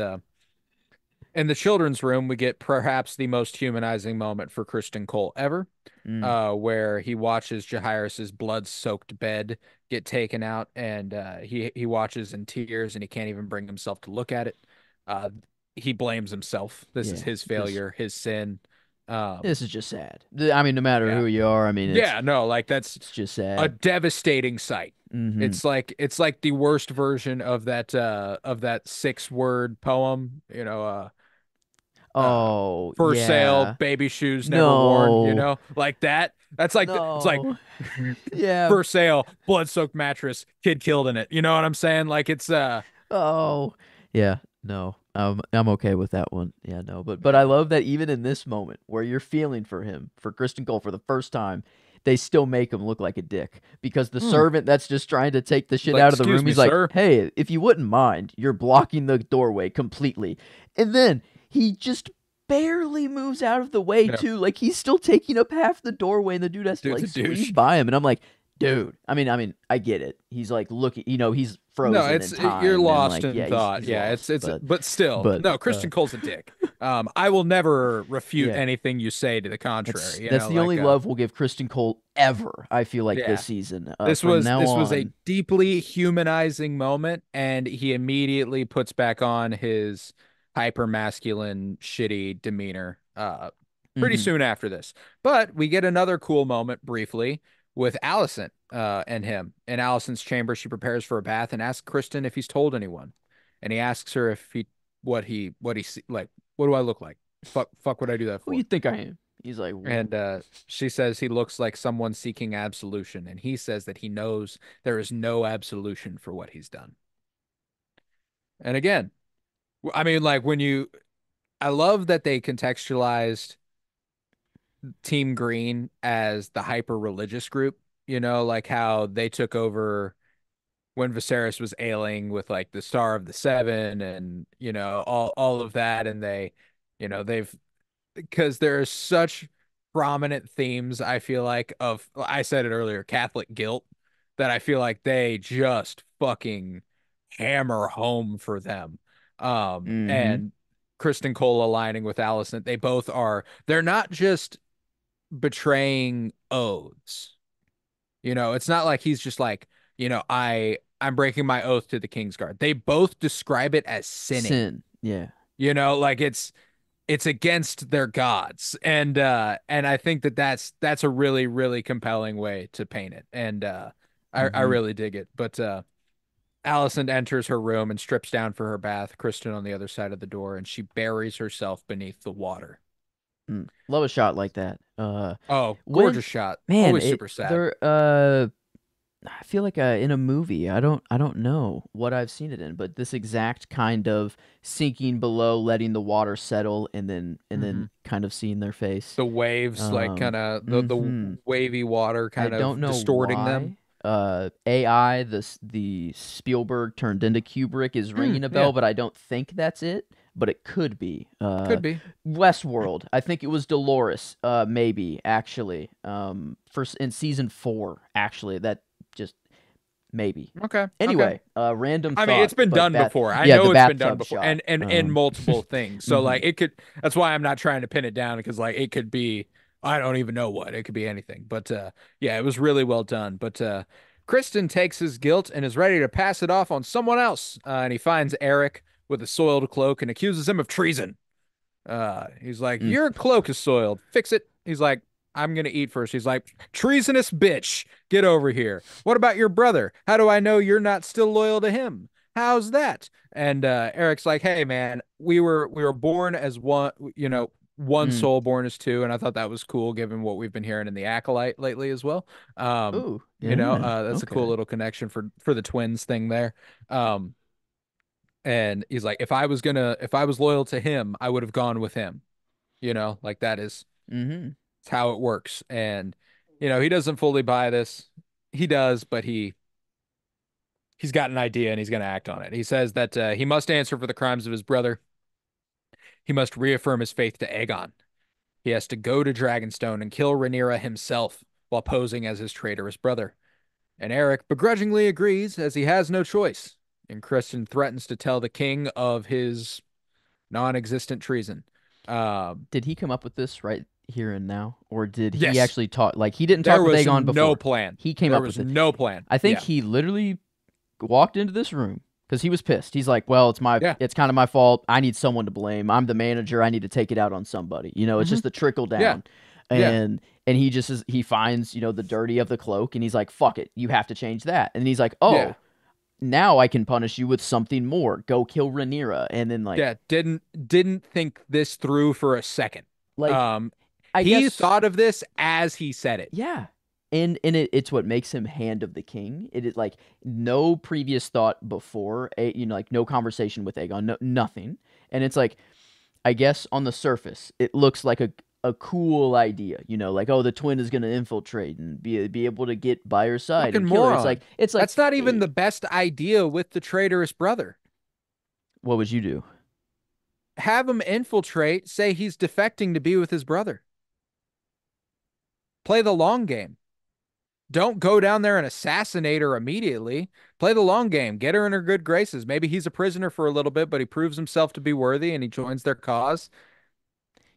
in the children's room, we get perhaps the most humanizing moment for Criston Cole ever, Mm, where he watches Jaehaerys's blood-soaked bed get taken out, and he watches in tears, and he can't even bring himself to look at it. Uh, he blames himself. This is yeah. his Just failure, his sin. Um, this is just sad. I mean, no matter yeah, who you are, I mean, it's yeah, no, like that's it's just a sad. devastating sight. Mm-hmm. It's like the worst version of that 6-word poem, uh Oh for sale, yeah. baby shoes never worn, No. like that. That's like it's like No. Yeah. for sale, blood-soaked mattress, kid killed in it. You know what I'm saying? Like it's Oh. Yeah. No. I'm okay with that one. Yeah, no. But I yeah. love that even in this moment where you're feeling for him, for Kristen Cole for the first time, they still make him look like a dick because the Mm. servant that's just trying to take the shit Like, out of the excuse room, me, he's like, sir. "Hey, if you wouldn't mind, you're blocking the doorway completely." And then he just barely moves out of the way Yeah. too. Like he's still taking up half the doorway and the dude has to Dude's like a douche. squeeze by him and I'm like, "Dude, I mean, I get it. He's like looking, he's No, frozen in you're time and lost like, in yeah, he's thought. he's Yeah, lost." it's but still, But no, Christian Cole's a dick. I will never refute yeah, anything you say to the that's contrary, that's the like only love we'll give Kristen Cole ever. I feel like this yeah. season. This From was now this was a on. deeply humanizing moment, and he immediately puts back on his hyper masculine, shitty demeanor. Pretty Hmm. soon after this, but we get another cool moment briefly with Allison, and him in Allison's chamber. She prepares for a bath and asks Kristen if he's told anyone, and he asks her if he what he like. What do I look like? Fuck, what I do that Who you for? think I am? He's like, And she says he looks like someone seeking absolution, and he says that he knows there is no absolution for what he's done. And again, I mean, like I love that they contextualized Team Green as the hyper religious group, like how they took over when Viserys was ailing with like the Star of the Seven and, all of that. And they've because there are such prominent themes, I feel like, of I said it earlier, Catholic guilt, that I feel like they just fucking hammer home for them. mm-hmm. And Criston Cole aligning with Alicent. They both are. They're not just betraying oaths. It's not like he's just like, I'm breaking my oath to the Kingsguard. They both describe it as sinning. Sin. Yeah. Like it's against their gods. And I think that that's a really really compelling way to paint it. And I Mm-hmm. really dig it. But Alicent enters her room and strips down for her bath, Criston on the other side of the door, and she buries herself beneath the water. Mm. Love a shot like that. Oh, When gorgeous shot. man, Always it super sad. there I feel like in a movie, I don't know what I've seen it in, but this exact kind of sinking below, letting the water settle, and then Hmm. kind of seeing their face. The waves, like kind of the Mm-hmm. wavy water, I kind don't of know distorting them. why. AI, the Spielberg turned into Kubrick is ringing a bell, Yeah, but I don't think that's it. But it could be. could be. Westworld. I think it was Dolores. Maybe actually. First in season 4. Actually, that just maybe. Okay, okay. Anyway, random I mean, it's thought, been but done before. I yeah, the know it's been done bathtub before, shot. and multiple things. So Mhm. like it could. That's why I'm not trying to pin it down because like it could be. I don't even know what it could be anything. But yeah, it was really well done. But Criston takes his guilt and is ready to pass it off on someone else. And he finds Eric with a soiled cloak and accuses him of treason. He's like, Mm, your cloak is soiled. Fix it. He's like, I'm gonna eat first. He's like, treasonous bitch, get over here. What about your brother? How do I know you're not still loyal to him? How's that? And Eric's like, hey man, we were born as one, one mm. soul born as two, and I thought that was cool given what we've been hearing in the Acolyte lately as well. Ooh, yeah. That's a cool Okay. little connection for the twins thing there. Um, and he's like, if I was loyal to him, I would have gone with him. Like that is Mm-hmm. it's how it works. And he doesn't fully buy this. He does, but he's got an idea and he's going to act on it. He says that he must answer for the crimes of his brother. He must reaffirm his faith to Aegon. He has to go to Dragonstone and kill Rhaenyra himself while posing as his traitorous brother. And Eric begrudgingly agrees as he has no choice. And Criston threatens to tell the king of his non-existent treason. Um, Did he come up with this right here and now, or did he yes, actually talk? Like he didn't talk there with was Aegon no before. plan. He came There up was with it. no plan. I think Yeah. he literally walked into this room because he was pissed. He's like, "Well, Yeah. it's kind of my fault. I need someone to blame. I'm the manager. I need to take it out on somebody. It's Hmm. just the trickle Yeah. down." Yeah. And he finds the dirty of the cloak, and he's like, "Fuck it, you have to change that." And he's like, Yeah. "Oh, now I can punish you with something more. Go kill Rhaenyra." And then Yeah. Didn't think this through for a second. like Um, I he guess thought of this as he said it. yeah. And it's what makes him Hand of the King. It is like no previous thought before, like no conversation with Aegon, no, nothing. And it's like, I guess on the surface, it looks like a cool idea, like, oh, the twin is gonna infiltrate and be able to get by her side Fucking and kill her. moron. It's like, That's not even the best idea with the traitorous brother. what would you do? Have him infiltrate, say he's defecting to be with his brother. Play the long game. Don't go down there and assassinate her immediately. Play the long game. Get her in her good graces. Maybe he's a prisoner for a little bit, but he proves himself to be worthy and he joins their cause.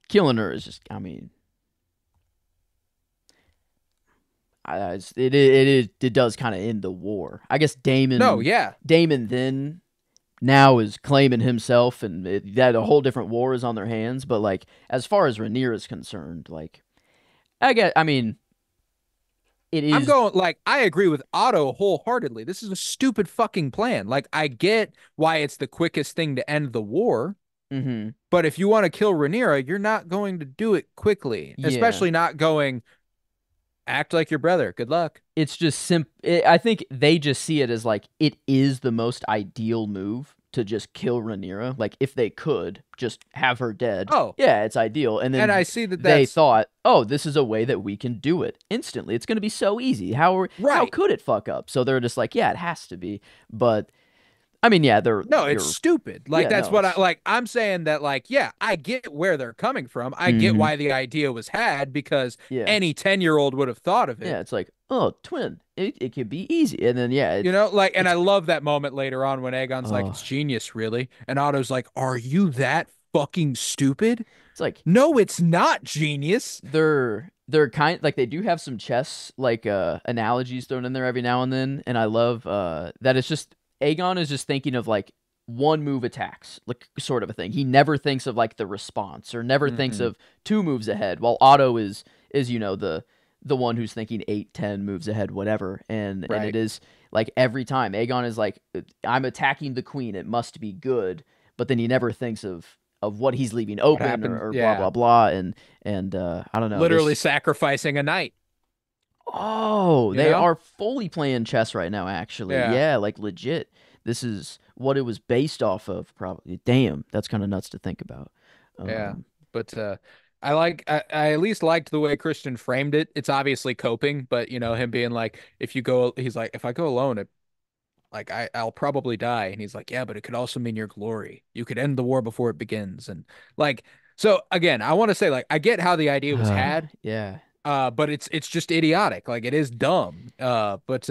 Killing her is just, I mean, it does kind of end the war. I guess No, yeah. Daemon then now is claiming himself, and that a whole different war is on their hands. But like as far as Rhaenyra is concerned, like I mean, it I'm is. going like I agree with Otto wholeheartedly. This is a stupid fucking plan. Like I get why it's the quickest thing to end the war, Hmm. but if you want to kill Rhaenyra, you're not going to do it quickly, Yeah, especially not going act like your brother. Good luck. it's just I think they just see it as like it is the most ideal move to just kill Rhaenyra. Like if they could just have her dead, Oh, yeah, it's ideal. And and I then see that they that's thought, oh, this is a way that we can do it instantly. It's going to be so easy. How right. could it fuck up? So they're just like, yeah, it has to be. But I mean, yeah, No, it's you're stupid. Like yeah, that's no, what I it's like. I'm saying that like, yeah, I get where they're coming from. I get hmm why the idea was had because yeah, any 10-year-old would have thought of it. yeah. It's like, oh, twin, it could be easy. And then yeah, And it's I love that moment later on when Aegon's like, oh it's genius, really. And Otto's like, are you that fucking stupid? It's like No, it's not, genius. they're kind like they do have some chess like analogies thrown in there every now and then, and I love that it's just Aegon is just thinking of like one move attacks, like sort of a thing. He never thinks of like the response or never thinks Hmm. of two moves ahead, while Otto is the one who's thinking 8, 10 moves ahead, whatever. And it Right. is like every time Aegon is like, I'm attacking the queen, it must be good, but then he never thinks of what he's leaving What open happened? or blah Yeah. blah blah. And I don't know. Literally There's sacrificing a knight, Oh, you they know? are fully playing chess right now, actually. Yeah. Yeah, like legit. This is what it was based off of, probably. Damn, that's kind of nuts to think about. Yeah. Um, But I at least liked the way Christian framed it. It's obviously coping, but him being like, if you go, he's like, if I go alone, I'll probably die. And he's like, yeah, but it could also mean your glory. You could end the war before it begins. And like, so again, I want to say, like, I get how the idea was had, yeah. but it's just idiotic. Like it is dumb. But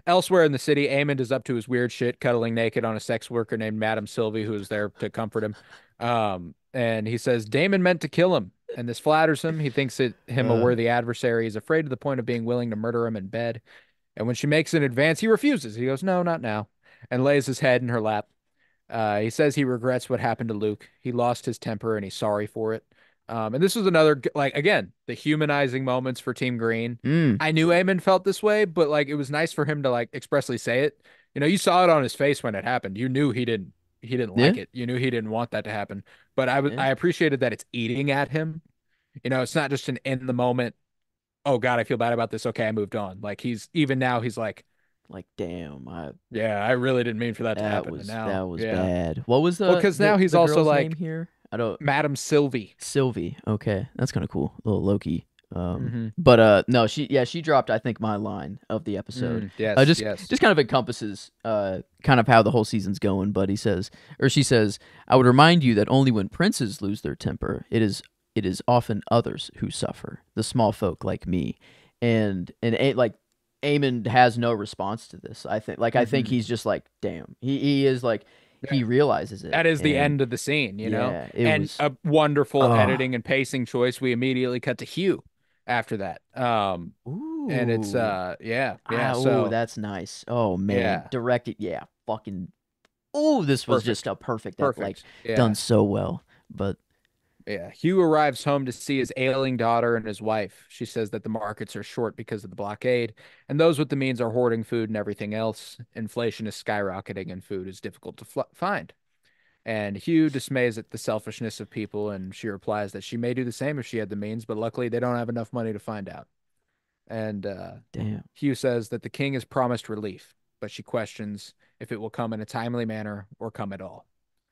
elsewhere in the city, Aemond is up to his weird shit, cuddling naked on a sex worker named Madame Sylvie, who is there to comfort him. And he says Daemon meant to kill him, and this flatters him. He thinks him a Uh, worthy adversary. He's afraid to the point of being willing to murder him in bed. And when she makes an advance, he refuses. He goes, "No, not now," and lays his head in her lap. He says he regrets what happened to Luke. He lost his temper and he's sorry for it. And this was another, like, again, the humanizing moments for Team Green. mm, I knew Eamon felt this way, but like it was nice for him to like expressly say it. You saw it on his face when it happened. You knew he didn't yeah, like it. You knew he didn't want that to happen. But yeah. I appreciated that it's eating at him. It's not just an in the moment, oh God, I feel bad about this. Okay, I moved on. Like he's even now he's like, Like, damn, yeah, I really didn't mean for that to happen. And now, that was yeah. bad. What was Well, because now he's the also girl's name like here? I don't. Madam Sylvie. Sylvie. Okay, that's kind of cool. A little Loki. Hmm. But no, she dropped I think my line of the episode. Yes, Just yes. just kind of encompasses kind of how the whole season's going. But he says, or she says, I would remind you that only when princes lose their temper, it is often others who suffer, the small folk like me. Like Aemon has no response to this. I think Hmm. he's just like, damn. He is like Yeah. he realizes it, That is the and end of the scene. yeah, it And was. a wonderful Oh, editing and pacing choice. We immediately cut to Hugh after that. And it's ooh. yeah, yeah. Oh, So that's nice. Oh man, yeah, directed. Yeah, fucking. Oh, this was just perfect. a perfect. That like Perfect. Yeah. done so well. But Yeah. Hugh arrives home to see his ailing daughter and his wife. She says that the markets are short because of the blockade, and those with the means are hoarding food and everything else. Inflation is skyrocketing, and food is difficult to find. And Hugh dismays at the selfishness of people, and she replies that she may do the same if she had the means, but luckily they don't have enough money to find out. And damn, Hugh says that the king has promised relief, but she questions if it will come in a timely manner or come at all.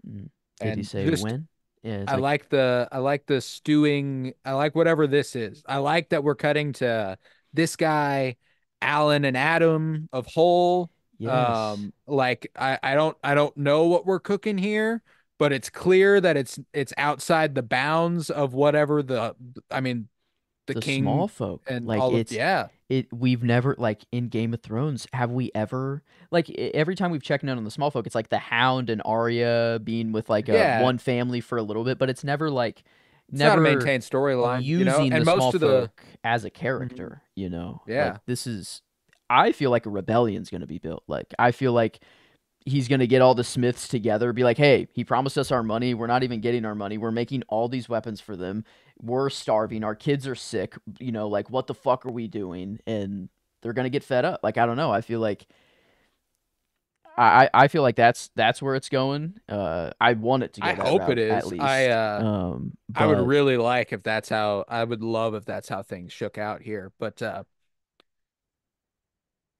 mm. Did he And say just when? Yeah, it's I like like the stewing. I like whatever this is. I like that we're cutting to this guy, Alan and Adam of Whole. yes, Like I don't know what we're cooking here, but it's clear that it's outside the bounds of whatever I mean the the small king folk. and Like all of yeah. we've never like in Game of Thrones have we ever like every time we've checked in on the small folk, it's like the Hound and Arya being with like a Yeah, one family for a little bit, but it's never like it's not a never maintained storyline, using and the small most of the folk as a Mhm. character, you know? Like Yeah. this is I feel like a rebellion's going to be built. Like I feel like he's going to get all the smiths together, be like, "Hey, he promised us our money. We're not even getting our money. We're making all these weapons for them. We're starving. Our kids are sick. Like what the fuck are we doing?" And they're going to get fed up. Like I don't know. I feel like I feel like that's where it's going. I want it to I go that hope it route at is. least. I would But really like if that's how I would love if that's how things shook out here. But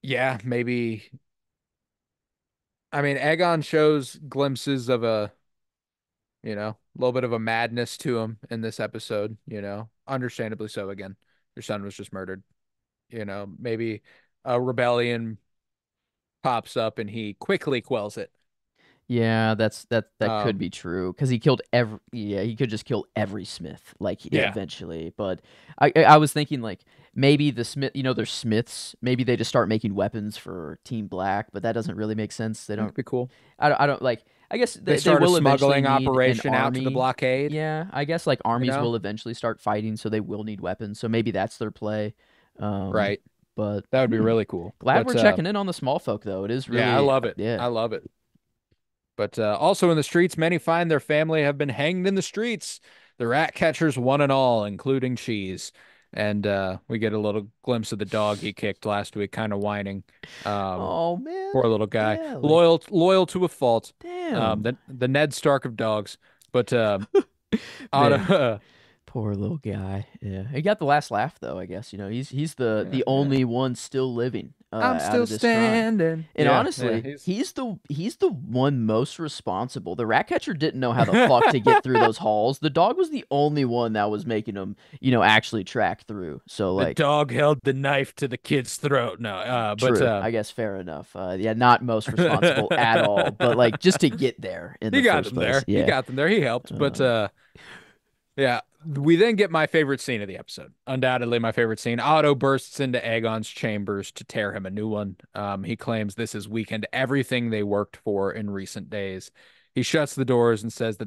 yeah, maybe I mean Aegon shows glimpses of a little bit of a madness to him in this episode. Understandably so again. Your son was just murdered. Maybe a rebellion pops up and he quickly quells it. yeah, that could Um be true because he killed every. Yeah, he could just kill every Smith like yeah, eventually. But I was thinking like maybe the Smith, they're Smiths. Maybe they just start making weapons for Team Black, but that doesn't really make sense. They that don't. could be cool. I don't like. I guess They they start a will eventually smuggling need an operation out to the army. blockade, Yeah, I guess like you armies know? will eventually start fighting, so they will need weapons. So maybe that's their play. Um, Right. but That would be really cool. glad But we're checking in on the small folk though. It is yeah, I really love it. yeah. I love it. But also in the streets, many find their family have been hanged in the streets. The rat catchers, one and all, including Cheese. And we get a little glimpse of the dog he kicked last week, kind of whining. Um, Oh man, Poor little guy, yeah, like loyal to a fault. damn, The Ned Stark of dogs. But man. Otto, Poor little guy. Yeah, he got the last laugh though. I guess he's yeah, the yeah. only one still living I'm out still of this crime. standing. And Yeah, yeah. honestly, he's the one most responsible. The rat catcher didn't know how the fuck to get through those halls. The dog was the only one that was making him, actually track through. So The like, dog held the knife to the kid's throat. No, but true. I guess fair enough. Yeah, not most responsible at all, but like just to get there in he the got first them place. there. He Yeah. got them there. He helped. But Um, yeah, we then get my favorite scene of the episode. Undoubtedly my favorite scene. Otto bursts into Aegon's chambers to tear him a new one. He claims this has weakened everything they worked for in recent days. He shuts the doors and says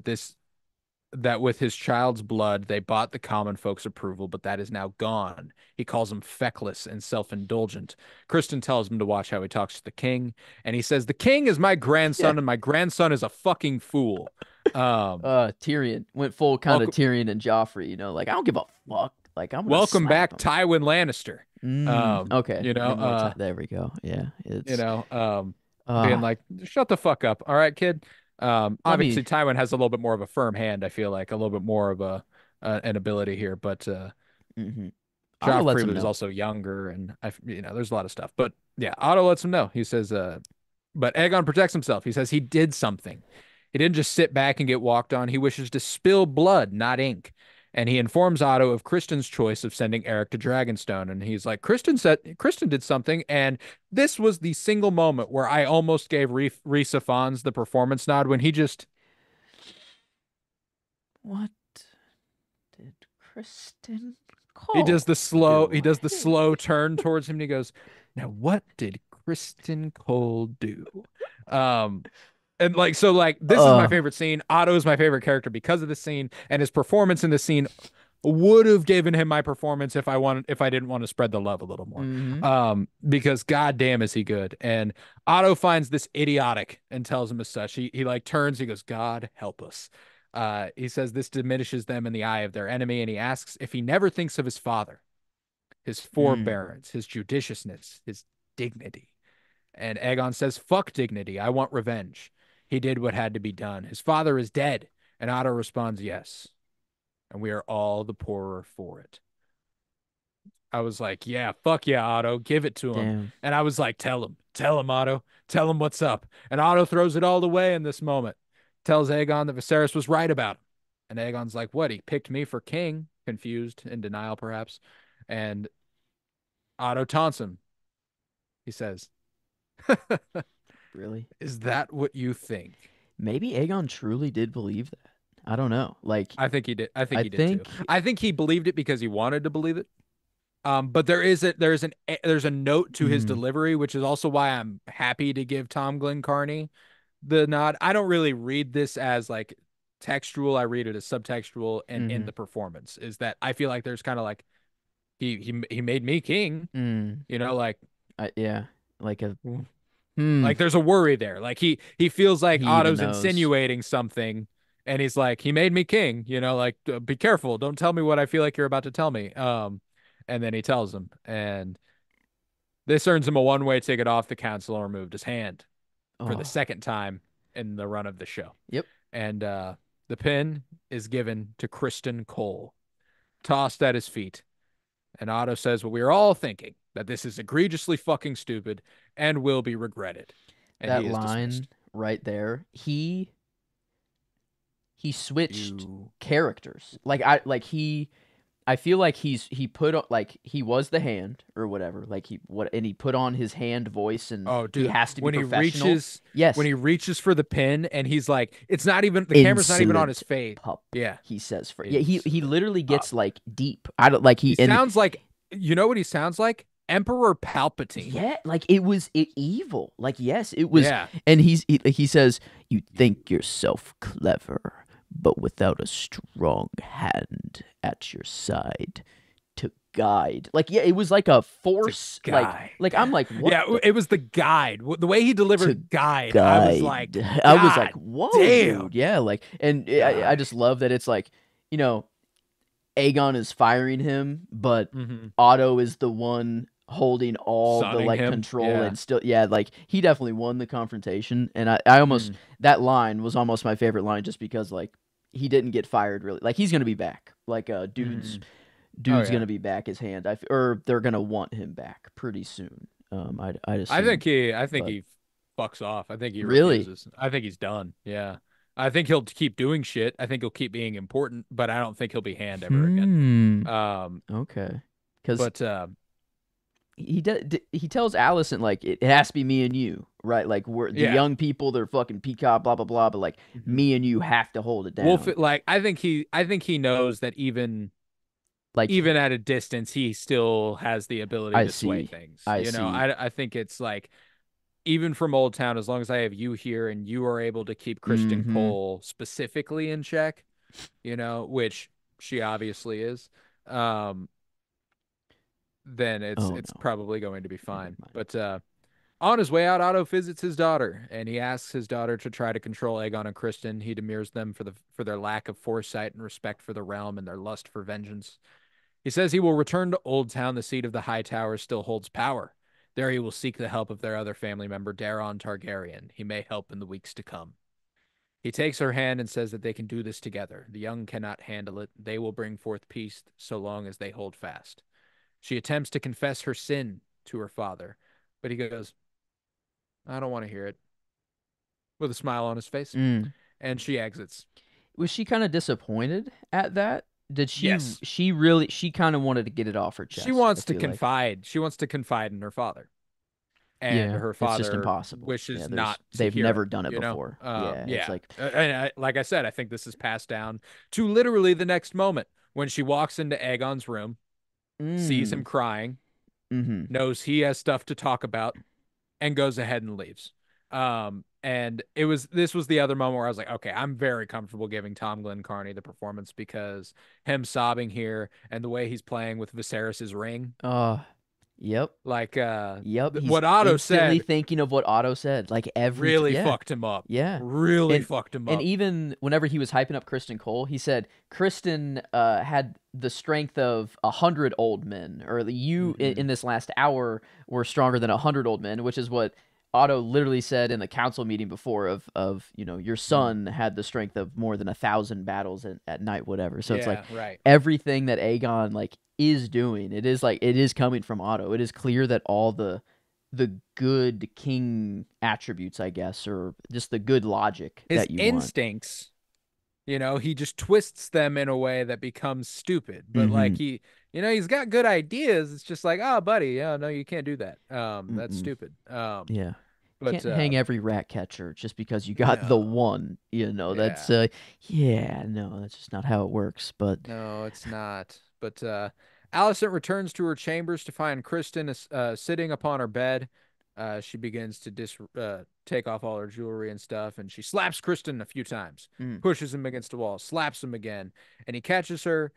that with his child's blood, they bought the common folks' approval, but that is now gone. He calls him feckless and self-indulgent. Criston tells him to watch how he talks to the king, and he says, "The king is my yeah. grandson, and my grandson is a fucking fool." Um, Tyrion went full kind of welcome, Tyrion and Joffrey. Like I don't give a fuck. Like I'm gonna welcome slap back, him. Tywin Lannister. Okay. You know, And more time. There we go. Yeah. you It's know, being uh like, "Shut the fuck up, all right, kid." let Obviously, me Tywin has a little bit more of a firm hand. I feel like a little bit more of a an ability here, but hmm Otto lets Joffrey him was know. also younger, and there's a lot of stuff. But yeah, Otto lets him know. He says, but Aegon protects himself. He says he did something. He didn't just sit back and get walked on. He wishes to spill blood, not ink. And he informs Otto of Criston's choice of sending Eric to Dragonstone. And he's like, Criston did something. And this was the single moment where I almost gave Risa Fons the performance nod when What did Kristen he Cole do? does the slow turn towards him and he goes, "Now what did Kristen Cole do?" Um, and like so like this is my Uh favorite scene. Otto is my favorite character because of the scene, and his performance in the scene would have given him my performance if I didn't want to spread the love a little more. mm-hmm. Because goddamn is he good. And Otto finds this idiotic and tells him as such. He like turns, he goes, "God help us." He says this diminishes them in the eye of their enemy, and he asks if he never thinks of his father, his Mm. forbearance, his judiciousness, his dignity. And Aegon says, "Fuck dignity. I want revenge. He did what had to be done. His father is dead." And Otto responds, "Yes. And we are all the poorer for it." I was like, "Yeah, fuck yeah, Otto. Give it to him." Damn. And I was like, tell him, Otto. Tell him what's up." And Otto throws it all away in this moment. Tells Aegon that Viserys was right about him. And Aegon's like, "What? He picked me for king?" Confused, in denial, perhaps. And Otto taunts him. He says, Really? "Is that what you think?" Maybe Aegon truly did believe that. I don't know. Like I think he did. I think I he did too. think I think he believed it because he wanted to believe it. But there's a note to his mm, delivery, which is also why I'm happy to give Tom Glencarney the nod. I don't really read this as like textual. I read it as subtextual, and in mm-hmm. the performance is that I feel like there's kind of like he made me king, Mm. like Yeah. Like a hmm. like there's a worry there. Like he feels like He even Otto's knows. insinuating something, and he's like he made me king, like be careful, don't tell me what I feel like you're about to tell me. And then he tells him, and this earns him a one-way ticket off the council and removed his hand for the Oh. second time in the run of the show. Yep. And the pin is given to Criston Cole, tossed at his feet. And Otto says what we are all thinking, that this is egregiously fucking stupid and will be regretted. And That he is line dismissed. right there. He switched You. characters. I feel like he put like he was the hand or whatever. Like he put on his hand voice and Oh, he dude, has to be professional. when Yes. he reaches for the pin and he's like, it's not even the camera's not even on his Insolent face. pup, Yeah. he says for yeah, he Insolent literally pup. gets like deep. I don't like He he and sounds like, you know what he sounds like? Emperor Palpatine. Yeah, like it was evil. Like yes, it was. Yeah. And he says, "You think yourself clever, but without a strong hand at your side to guide." Like yeah, it was like a It's a force. guide. Like I'm like, what Yeah, the it was the guide. The way he to delivered guide, I was like, guide? I was like, God whoa, dude. damn. Yeah, like, and I Guide. just love that it's like, you know, Aegon is firing him, but Hmm. Otto is the one holding all the Sonning like him. control Yeah. and still yeah, like he definitely won the confrontation. And I almost Mm. that line was almost my favorite line just because like he didn't get fired really. Like he's gonna be back. Like Mm. Oh dude's yeah. gonna be back his hand. Or they're gonna want him back pretty soon. I'd assume. I think But he fucks off. I think he really? refuses. I think he's done. Yeah. I think he'll keep doing shit. I think he'll keep being important, but I don't think he'll be hand ever again. Hmm. Um, Okay. Because but he tells Allison like it has to be me and you, right? Like we're the yeah. young people, they're fucking peacock, blah blah blah. But like Mhm. me and you have to hold it Wolf, down. like I think he knows that Like even at a distance, he still has the ability I to sway see, things. I You know, see. I think it's like even from Old Town, as long as I have you here and you are able to keep Criston Mm-hmm. Cole specifically in check, you know, which she obviously is, um, then Oh it's no, probably going to be never fine. mind. But on his way out, Otto visits his daughter, and he asks his daughter to try to control Aegon and Criston. He demurs them for their lack of foresight and respect for the realm and their lust for vengeance. He says he will return to Old Town. The seat of the High Tower still holds power. There he will seek the help of their other family member, Daeron Targaryen. He may help in the weeks to come. He takes her hand and says that they can do this together. The young cannot handle it. They will bring forth peace so long as they hold fast. She attempts to confess her sin to her father, but he goes, I don't want to hear it, with a smile on his face. Mm. And she exits. Was she kind of disappointed at that? Did she? Yes. She really? She kind of wanted to get it off her She chest. I wants to feel like. confide. She wants to confide in her father. And Yeah, her it's just father impossible. Yeah, wishes not to they've hear it, never done it you know? before. Yeah, it's Yeah. like, Like I said, I think this is passed down to literally the next moment when she walks into Aegon's room, sees him mm, crying, mm-hmm. knows he has stuff to talk about, and goes ahead and leaves. And this was the other moment where I was like, okay, I'm very comfortable giving Tom Glencarney the performance because him sobbing here and the way he's playing with Viserys's ring, Yep. like Yep, he's what Otto instantly said thinking of what Otto said. Like really yeah, fucked him up. yeah, Really and fucked him and up. even whenever he was hyping up Kristen Cole, he said Kristen had the strength of 100 old men, or you in Hmm. this last hour were stronger than 100 old men, which is what Otto literally said in the council meeting before of your son had the strength of more than 1,000 battles at night, whatever. So it's like Yeah, right. everything that Aegon like is doing, it is like it is coming from Otto. It is clear that all the good king attributes, I guess, or just the good logic His that you want. instincts, he just twists them in a way that becomes stupid. But Mm-hmm. like he's got good ideas. It's just like, oh, buddy, yeah, no, you can't do that. That's Mm-mm. stupid. Yeah. But Can't hang every rat catcher just because you got the no, one. That's yeah. yeah, no, that's just not how it works. But No, it's not. But Alicent returns to her chambers to find Kristen sitting upon her bed. She begins to take off all her jewelry and stuff, and she slaps Kristen a few times, mm. pushes him against the wall, slaps him again, and he catches her,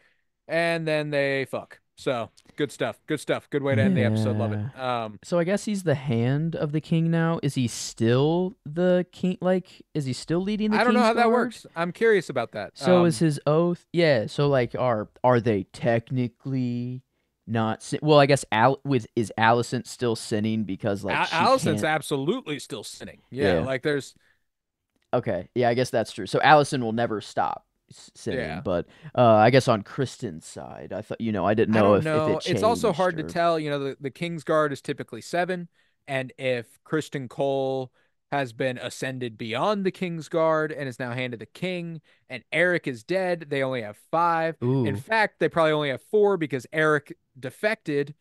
and then they fuck. So good stuff. Good stuff. Good way to end the episode. Love it. Yeah. So I guess he's the hand of the king now. Is he still the king? Like, is he still leading the I don't know King's how that Guard? works. I'm curious about that. So is his oath? Yeah. So like, are they technically not? Well, I guess is Alicent still sinning because like she Alicent's can't? absolutely still sinning. Yeah, Yeah. like there's Okay. Yeah, I guess that's true. So Alicent will never stop sinning, yeah. but I guess on Kristen's side, I thought I didn't I know don't if it know. It's also changed hard to or. tell. The King's Guard is typically seven, and if Criston Cole has been ascended beyond the King's Guard and is now handed the king, and Eric is dead, they only have five. In Ooh. fact, they probably only have four because Eric defected.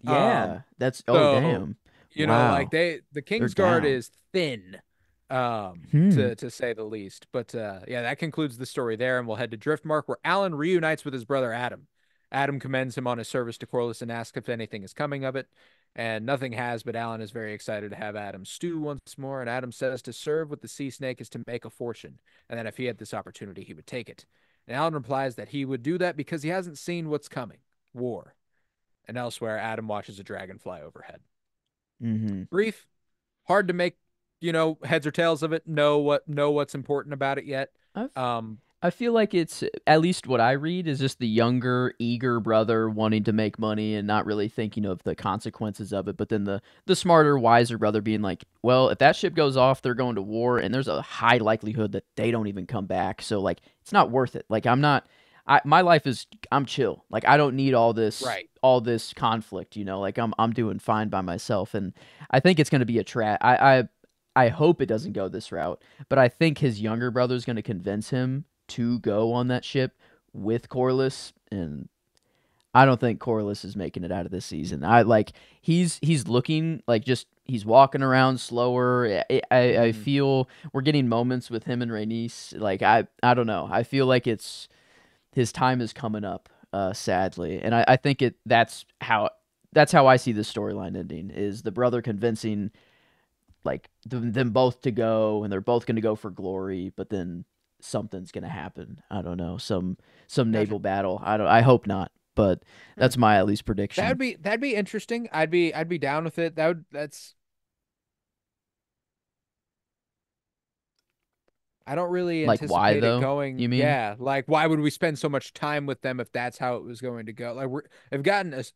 Um, Yeah. That's oh so damn. like Wow. the They're King's Guard down. is thin, Hmm. to say the least. But yeah, that concludes the story there, and we'll head to Driftmark where Alan reunites with his brother Adam. Adam commends him on his service to Corlys and asks if anything is coming of it. And nothing has, but Alan is very excited to have Adam stew once more. And Adam says to serve with the sea snake is to make a fortune, and that if he had this opportunity, he would take it. And Alan replies that he would do that because he hasn't seen what's coming, war. And elsewhere, Adam watches a dragon fly overhead. Mm-hmm. Brief, hard to make, heads or tails of it. Know what's important about it yet. I Um, I feel like it's at least what I read is just the younger, eager brother wanting to make money and not really thinking of the consequences of it. But then the smarter, wiser brother being like, well, if that ship goes off, they're going to war, and there's a high likelihood that they don't even come back. So like, it's not worth it. Like I'm not. My life is I'm chill. Like I don't need right. all this conflict. Like I'm doing fine by myself, and I think it's going to be a trap. I hope it doesn't go this route, but I think his younger brother is going to convince him to go on that ship with Corlys, and I don't think Corlys is making it out of this season. I like he's looking like just he's walking around slower. I Mm-hmm. feel we're getting moments with him and Rhaenys. Like I don't know. I feel like it's his time is coming up. Sadly, and I think that's how I see this storyline ending is the brother convincing like them both to go, and they're both going to go for glory, but then something's going to happen. I don't know, some Gotcha. naval battle. I hope not, but Hmm. that's my at least prediction. That'd be interesting. I'd be down with it. That's I don't really Like why anticipate it though? going. You mean? Yeah, like why would we spend so much time with them if that's how it was going to go? Like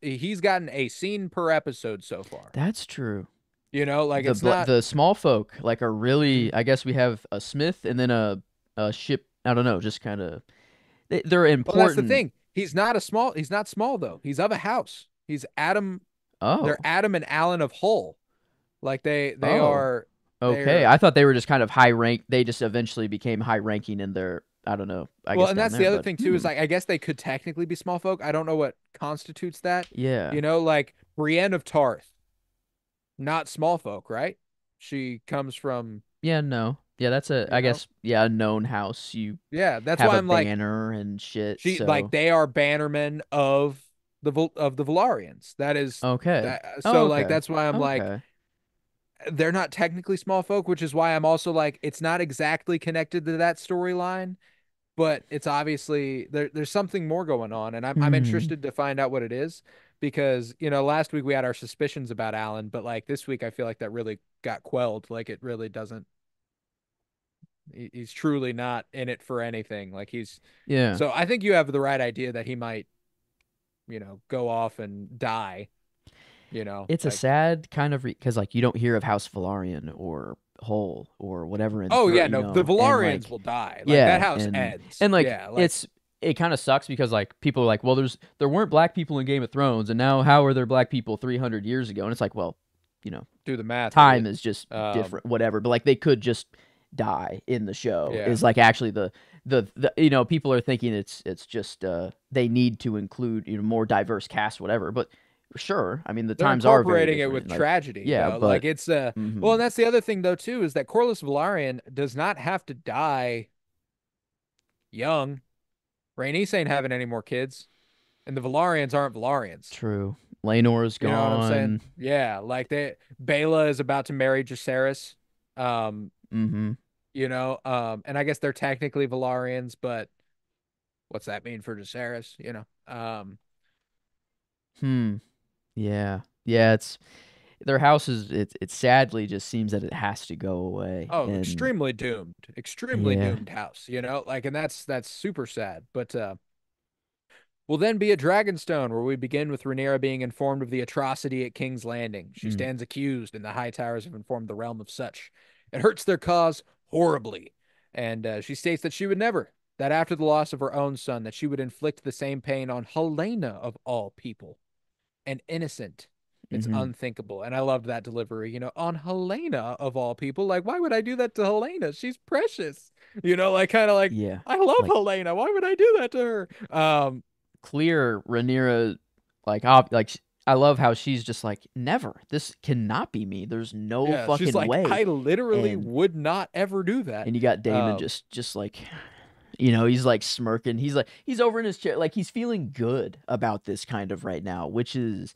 he's gotten a scene per episode so far. That's true. Like it's not. The small folk like are Mhm. really. I guess we have a smith and then a ship. I don't know. Just kind of they're Well, that's the important. thing. He's not small though. He's of a house. He's Adam. They're Oh, Adam and Alan of Hull. Like they oh, are. okay. They're I thought they were just kind of high rank. They just eventually became high ranking in their. I don't know. I Well, guess and down that's the there, other but thing too, is like I guess they could technically be small folk. I don't know what constitutes that. yeah. Like Brienne of Tarth, not small folk, right? She comes from, Yeah, no. Yeah, that's you I know, guess, yeah, a known house. You yeah, that's have why a I'm like banner and shit, she like so they are bannermen of the Valarians. That is okay. that Oh, so like okay. that's why I'm like Okay. they're not technically small folk, which is why I'm also like it's not exactly connected to that storyline, but it's obviously there's something more going on, and I'm Hmm. interested to find out what it is because last week we had our suspicions about Alan, but like this week I feel like that really got quelled. Like it really doesn't. He's truly not in it for anything. Like he's Yeah. so I think you have the right idea that he might go off and die. It's a Like sad kind of because like you don't hear of House Valarian or Hole or whatever in oh through, yeah, no, the and Valarians like will die. Like that yeah, house ends. and like Yeah, like it kind of sucks because like people are like, well, there weren't black people in Game of Thrones, and now how are there black people 300 years ago? And it's like, well, you know, do the math, time idiot. is just Um, different, whatever. But like they could just die in the show. yeah. Is like actually the people are thinking it's just they need to include more diverse cast, whatever. But sure, I mean the They're times are very incorporating it with different. Like tragedy, yeah, though. Like but it's well, hmm and that's the other thing though too is that Corlys Velaryon does not have to die young. Rhaenys ain't having any more kids, and the Velaryons aren't Velaryons. true. Laenor's You know what I'm saying? gone. Yeah, like Bela is about to marry Jacaerys. Um, Hmm. and I guess they're technically Velaryons, but what's that mean for Jacaerys? Hmm. Yeah. Yeah. It's their house is it sadly just seems that it has to go away. Oh, And extremely yeah. doomed house, like, and that's super sad. But will then be a Dragonstone, where we begin with Rhaenyra being informed of the atrocity at King's Landing. She Mm. stands accused, and the High Towers have informed the realm of such. It hurts their cause horribly, and she states that she would never, that after the loss of her own son, that she would inflict the same pain on Helena of all people, an innocent. It's Hmm. unthinkable. And I loved that delivery, on Helena of all people. Like, why would I do that to Helena? She's precious. Like kind of like, Yeah. I love Like Helena. Why would I do that to her? clear Rhaenyra I love how she's just like never. This cannot be me. There's no Yeah, she's fucking like, way. I literally And would not ever do that. you got Daemon Um, just like He's like smirking. He's over in his chair, like he's feeling good about this kind of right now, which is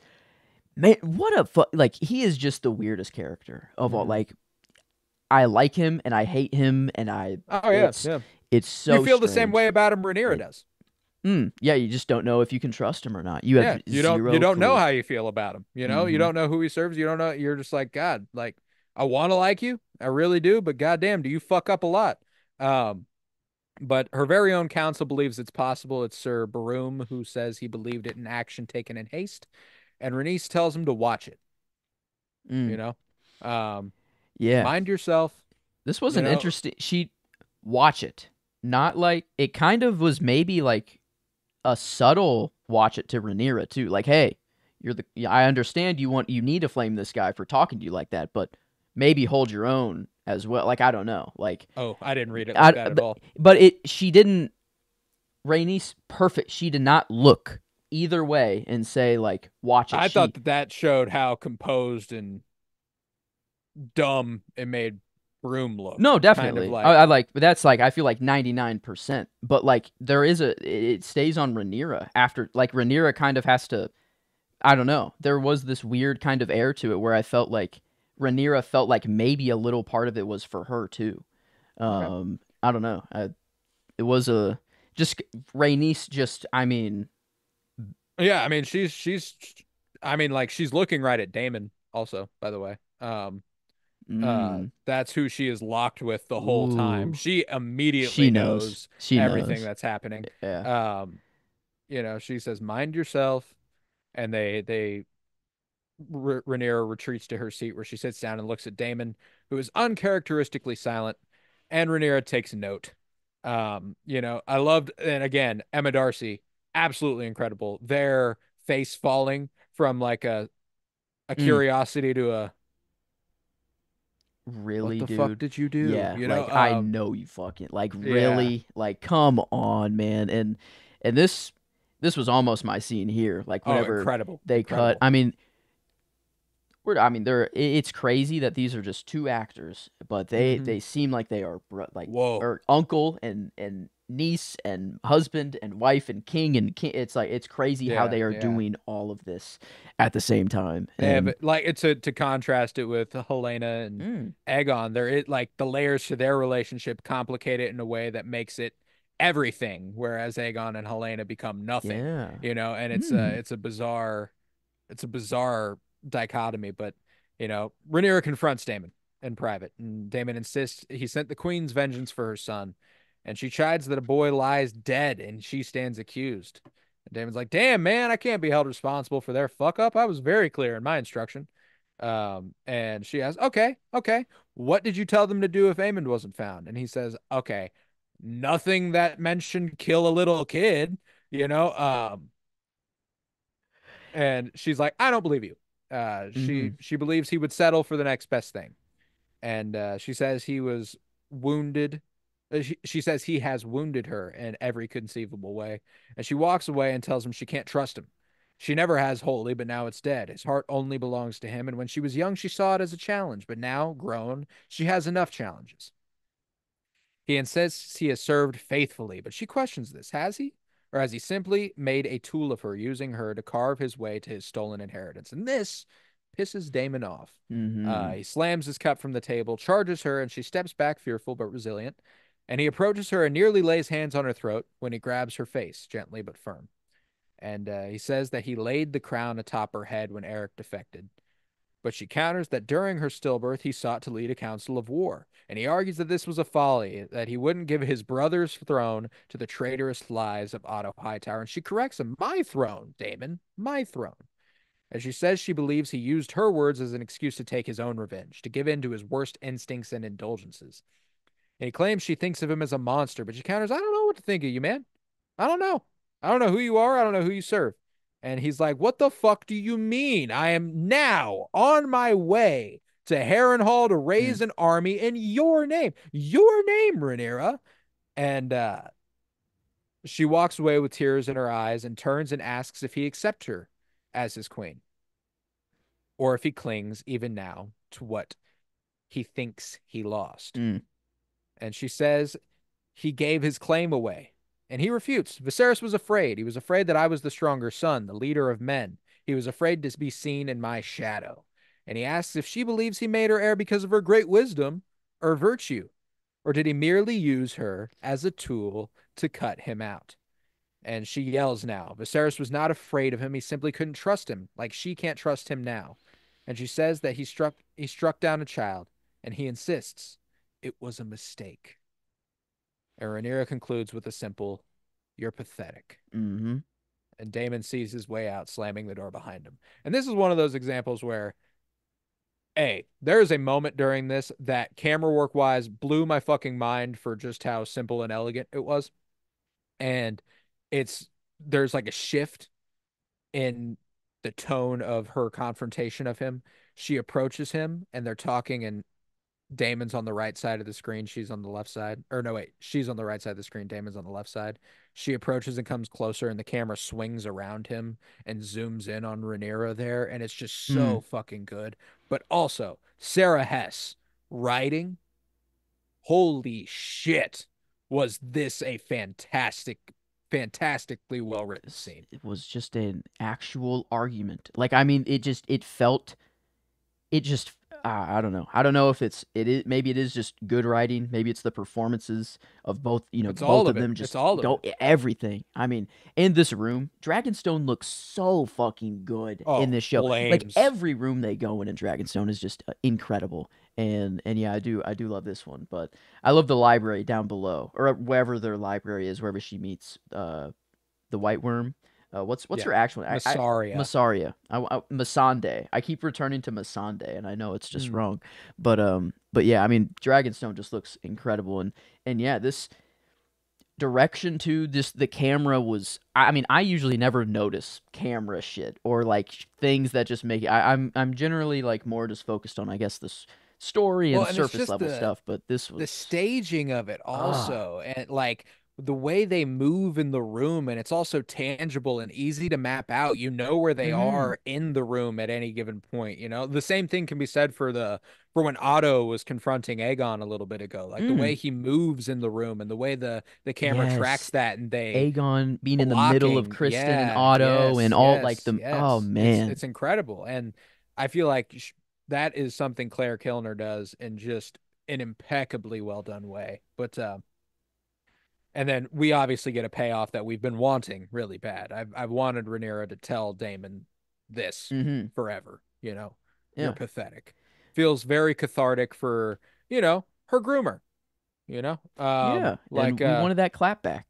man, what a like he is just the weirdest character of all. Hmm. Like I like him and I hate him, and I Oh yeah, it's yeah. it's You so feel the same way strange. about him Rhaenyra Like, does. yeah, you just don't know if you can trust him or not. You have Yeah, you zero don't know clue. how you feel about him. You Mm-hmm. don't know who he serves. You don't know. You're just like God. Like I want to like you, I really do, but goddamn, do you fuck up a lot? Um, but her very own counsel believes it's possible. It's Sir Baroom who says he believed it in action taken in haste, and Rhaenys tells him to watch it. You Mm, know, um, yeah, mind yourself. this was You an know, interesting. She watch it, not like it. Kind of was maybe like a subtle watch it to Rhaenyra too. Like, hey, you're the. Yeah, I understand you need to flame this guy for talking to you like that, but maybe hold your own as well. Like, I don't know. Like, oh, I didn't read it like I that at all. but it she didn't. Rhaenys perfect. She did not look either way and say like, watch it. I thought She that showed how composed and dumb it made Broom look. No, Kind of definitely. like, I like, but that's like I feel like 99%. But like there is it stays on Rhaenyra after like Rhaenyra kind of has to. I don't know. There was this weird kind of air to it where I felt like Rhaenyra felt like maybe a little part of it was for her too. okay. I don't know. It was a just Rhaenys. Just I mean, Yeah, I mean I mean like she's looking right at Daemon also, by the way. mm, That's who she is locked with the whole time. ooh, She she immediately knows. knows She everything knows. that's happening. Yeah. Um, she says, "Mind yourself," and they Rhaenyra retreats to her seat where she sits down and looks at Daemon, who is uncharacteristically silent, and Rhaenyra takes note. I loved, and again, Emma Darcy, absolutely incredible. Their face falling from like a Mm. curiosity to a what Really, the fuck dude? did you do? Yeah, like I know you fucking like Yeah. really like come on, man. And this was almost my scene here. Like Oh, whenever incredible, they cut, incredible. I mean it's crazy that these are just two actors, but Hmm. they seem like they are like Whoa. or uncle and niece and husband and wife and king. It's like it's crazy how Yeah, they are yeah. doing all of this at the same time. They have And it like it's to contrast it with Helena and mm, Aegon. There it like the layers to their relationship complicate it in a way that makes it everything, whereas Aegon and Helena become nothing. yeah. And Mm, it's a bizarre dichotomy. But Rhaenyra confronts Daemon in private, and Daemon insists he sent the queen's vengeance for her son, and she chides that a boy lies dead and she stands accused. And Daemon's like, "Damn, man, I can't be held responsible for their fuck up. I was very clear in my instruction." And she asks, "Okay, okay, what did you tell them to do if Aemond wasn't found?" And he says, "Okay, nothing that mentioned kill a little kid, you know." And she's like, "I don't believe you." mm-hmm, She believes he would settle for the next best thing, and she says he was wounded. She says he has wounded her in every conceivable way, and she walks away and tells him she can't trust him. She never has wholly, but now it's dead. His heart only belongs to him, and when she was young, she saw it as a challenge, but now, grown, she has enough challenges. He insists he has served faithfully, but she questions this. Has he? Or has he simply made a tool of her, using her to carve his way to his stolen inheritance? And this pisses Damon off. mm-hmm. He slams his cup from the table, charges her, and she steps back, fearful but resilient. And he approaches her and nearly lays hands on her throat when he grabs her face, gently but firm. And he says that he laid the crown atop her head when Eric defected. But she counters that during her stillbirth he sought to lead a council of war, and he argues that this was a folly, that he wouldn't give his brother's throne to the traitorous lies of Otto Hightower. And she corrects him, "My throne, Damon, my throne." And she says she believes he used her words as an excuse to take his own revenge, to give in to his worst instincts and indulgences. And he claims she thinks of him as a monster, but she counters, "I don't know what to think of you, man. I don't know. I don't know who you are. I don't know who you serve." And he's like, "What the fuck do you mean? I am now on my way to Harrenhal to Mm, raise an army in your name, Rhaenyra." And she walks away with tears in her eyes and turns and asks if he accepts her as his queen, or if he clings even now to what he thinks he lost. mm, And she says he gave his claim away. And he refutes. Viserys was afraid. He was afraid that I was the stronger son, the leader of men. He was afraid to be seen in my shadow. And he asks if she believes he made her heir because of her great wisdom or virtue, or did he merely use her as a tool to cut him out? And she yells now. Viserys was not afraid of him. He simply couldn't trust him, like she can't trust him now. And she says that he struck down a child, and he insists it was a mistake. And Rhaenyra concludes with a simple, "You're pathetic." Mm-hmm. And Daemon sees his way out, slamming the door behind him. And this is one of those examples where, there is a moment during this that camera work wise blew my fucking mind for just how simple and elegant it was. And it's there's like a shift in the tone of her confrontation of him. She approaches him and they're talking, and Damon's on the right side of the screen. She's on the left side. Or no, wait, she's on the right side of the screen. Damon's on the left side. She approaches and comes closer, and the camera swings around him and zooms in on Rhaenyra there, and it's just Mm. so fucking good. But also, Sarah Hess writing, holy shit, was this a fantastically well written scene. It was just an actual argument. Like, I mean, it felt, it just, I don't know. I don't know if it is, maybe it is just good writing. Maybe it's the performances of both, It's both all of of it. them It's just all of go it. everything. I mean, in this room, Dragonstone looks so fucking good in Oh, this show. Like flames. every room they go in Dragonstone is just incredible. And yeah, I do love this one, but I love the library down below, or wherever their library is, wherever she meets the White Worm. What's Yeah. her actual name? I Massaria. Masaria. Masande. I keep returning to Masande, and I know it's just Mm. wrong, but yeah, I mean, Dragonstone just looks incredible, and yeah, this direction to this the camera was. I mean, I usually never notice camera shit or like things that just make it. I'm generally like more just focused on, I guess, this story Well, and and it's surface just level the stuff, but this the was staging of it ah also, and like the way they move in the room, and it's also tangible and easy to map out. You know where they mm-hmm. are in the room at any given point. The same thing can be said for when Otto was confronting Aegon a little bit ago. Like the way Mm. he moves in the room and the way the camera tracks Yes, that, and they Aegon being in the middle of blocking. Criston and Yeah, Otto and yes, all like yes, the oh yes. It's man. it's incredible, and I feel like that is something Claire Kilner does in just an impeccably well done way. But and then we obviously get a payoff that we've been wanting really bad. I've wanted Rhaenyra to tell Daemon this Mm-hmm. forever. You're Yeah. pathetic. Feels very cathartic for her groomer. Yeah. Like And we wanted that clap back,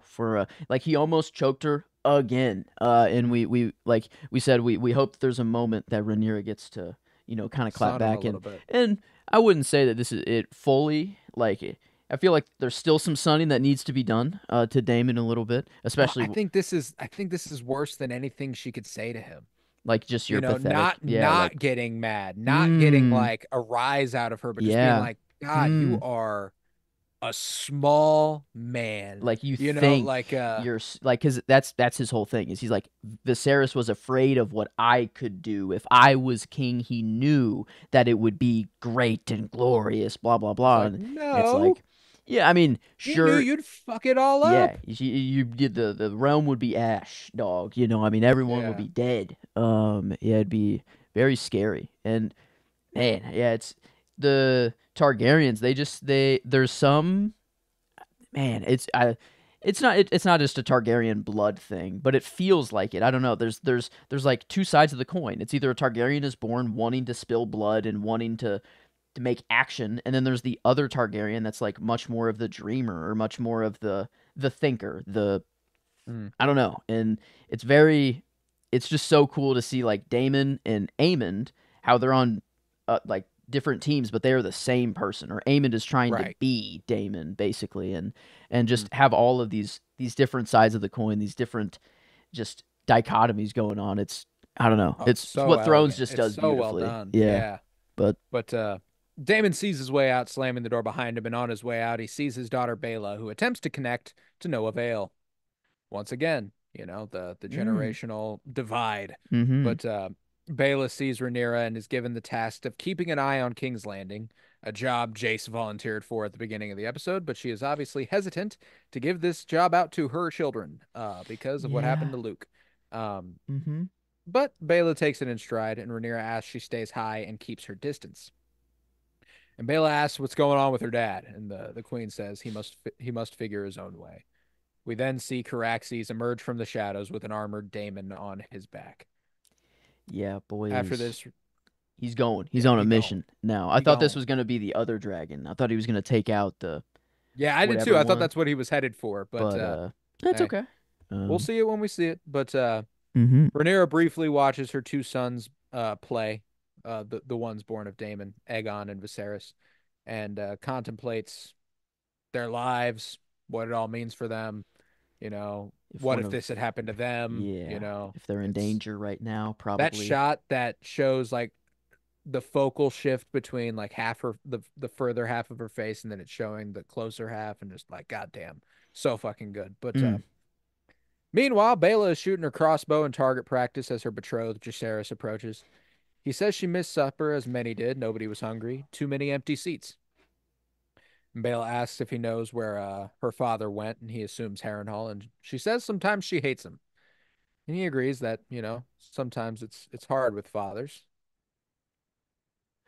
for like he almost choked her again. And we like we said we hope that there's a moment that Rhaenyra gets to, kind of clap sun him a back little bit. and I wouldn't say that this is it fully like I feel like there's still some sunning that needs to be done to Daemon a little bit, Well, especially I think this is worse than anything she could say to him. like just your pathetic. Not Yeah, like not getting mad, not getting mm, like a rise out of her, but just being yeah. like, God, you Mm. are a small man. Like you Like think like because that's his whole thing is he's like Viserys was afraid of what I could do if I was king. He knew that it would be great and glorious, blah blah it's blah. like, And it's no, like, yeah, I mean, he knew sure, you'd fuck it all yeah, up. you did the realm would be ash, dog. I mean, everyone would Yeah. be dead. Yeah, it'd be very scary. And man, yeah, it's the Targaryens. There's some man, it's not just a Targaryen blood thing, but it feels like it. I don't know. There's like two sides of the coin. It's either a Targaryen is born wanting to spill blood and wanting to make action, and then there's the other Targaryen that's like much more of the dreamer or much more of the thinker, the Mm. I don't know. And it's just so cool to see like Daemon and Aemond how they're on like different teams, but they are the same person. Or Aemond is trying to Right. be Daemon basically, and Mm. just have all of these different sides of the coin, these different just dichotomies going on. It's I don't know. Oh, it's It's so what Thrones elegant. just It's does so well beautifully. done. Yeah, Yeah. but But Damon sees his way out, slamming the door behind him, and on his way out, he sees his daughter Bela, who attempts to connect to no avail. Once again, the mm, generational divide. mm-hmm. But Baela sees Rhaenyra and is given the task of keeping an eye on King's Landing, a job Jace volunteered for at the beginning of the episode, but she is obviously hesitant to give this job out to her children because of what happened Yeah. to Luke. Um, Mm-hmm. but Baela takes it in stride, and Rhaenyra asks she stays high and keeps her distance. And Baela asks what's going on with her dad, and the queen says he must figure his own way. We then see Caraxes emerge from the shadows with an armored Daemon on his back. Yeah, After boys. this, He's going. He's yeah, on a he gone. mission now. I He thought this gone. was gonna be the other dragon. I thought he was gonna take out the Yeah, I did too. whatever I thought one, that's what he was headed for, but but that's hey, okay. we'll Um. see it when we see it. But Mm-hmm. Rhaenyra briefly watches her two sons play, the ones born of Daemon, Aegon and Viserys, and contemplates their lives, what it all means for them. You know, If what one if of this had happened to them? You Yeah, know, if they're in it's danger right now, that probably. shot that shows like the focal shift between like half her the further half of her face and then it's showing the closer half and just like goddamn, so fucking good. But Mm. meanwhile, Bela is shooting her crossbow in target practice as her betrothed Jacaerys approaches. He says she missed supper as many did. Nobody was hungry. Too many empty seats. And Bela asks if he knows where her father went, and he assumes Harrenhal. And she says sometimes she hates him, and he agrees that sometimes it's hard with fathers.